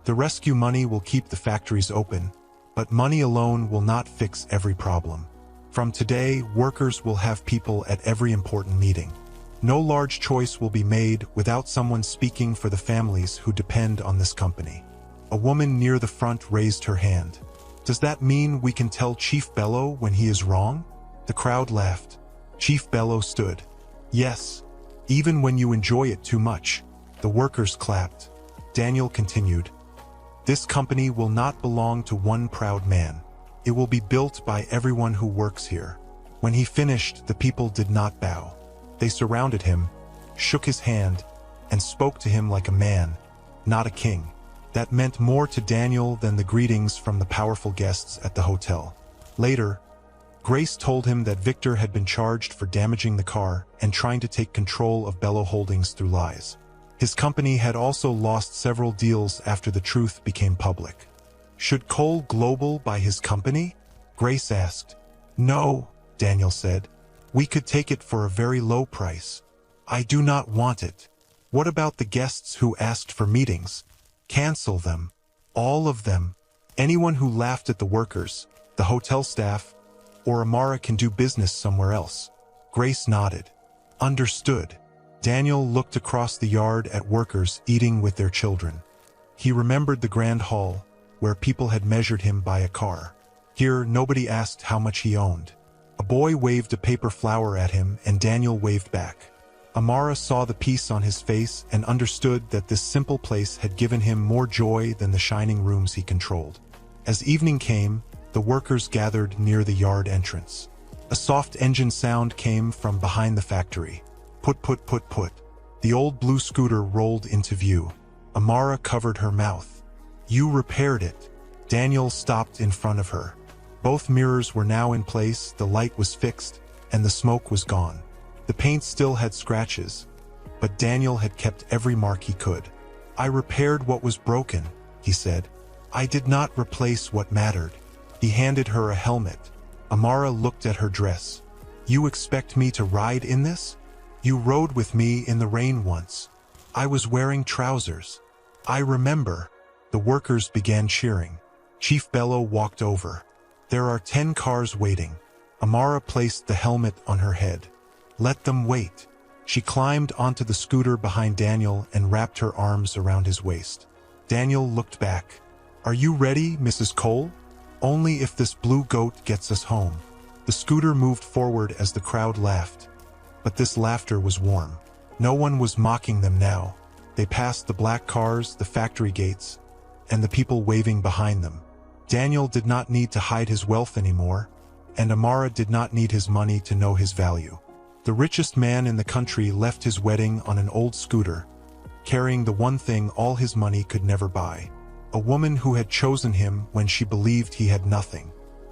The rescue money will keep the factories open, but money alone will not fix every problem. From today, workers will have people at every important meeting. No large choice will be made without someone speaking for the families who depend on this company. A woman near the front raised her hand. Does that mean we can tell Chief Bello when he is wrong? The crowd laughed. Chief Bello stood. Yes. Even when you enjoy it too much. The workers clapped. Daniel continued, "This company will not belong to one proud man. It will be built by everyone who works here." When he finished, the people did not bow. They surrounded him, shook his hand, and spoke to him like a man, not a king. That meant more to Daniel than the greetings from the powerful guests at the hotel. Later, Grace told him that Victor had been charged for damaging the car and trying to take control of Bello Holdings through lies. His company had also lost several deals after the truth became public. Should Cole Global buy his company? Grace asked. No, Daniel said. We could take it for a very low price. I do not want it. What about the guests who asked for meetings? Cancel them. All of them. Anyone who laughed at the workers, the hotel staff, or Amara can do business somewhere else. Grace nodded. Understood. Daniel looked across the yard at workers eating with their children. He remembered the grand hall, where people had measured him by a car. Here, nobody asked how much he owned. A boy waved a paper flower at him, and Daniel waved back. Amara saw the peace on his face and understood that this simple place had given him more joy than the shining rooms he controlled. As evening came, the workers gathered near the yard entrance. A soft engine sound came from behind the factory. Put, put, put, put. The old blue scooter rolled into view. Amara covered her mouth. You repaired it. Daniel stopped in front of her. Both mirrors were now in place, the light was fixed, and the smoke was gone. The paint still had scratches, but Daniel had kept every mark he could. I repaired what was broken, he said. I did not replace what mattered. He handed her a helmet. Amara looked at her dress. You expect me to ride in this? You rode with me in the rain once. I was wearing trousers. I remember. The workers began cheering. Chief Bello walked over. There are 10 cars waiting. Amara placed the helmet on her head. Let them wait. She climbed onto the scooter behind Daniel and wrapped her arms around his waist. Daniel looked back. Are you ready, Mrs. Cole? Only if this blue goat gets us home. The scooter moved forward as the crowd laughed. But this laughter was warm. No one was mocking them now. They passed the black cars, the factory gates, and the people waving behind them. Daniel did not need to hide his wealth anymore, and Amara did not need his money to know his value. The richest man in the country left his wedding on an old scooter, carrying the one thing all his money could never buy. A woman who had chosen him when she believed he had nothing.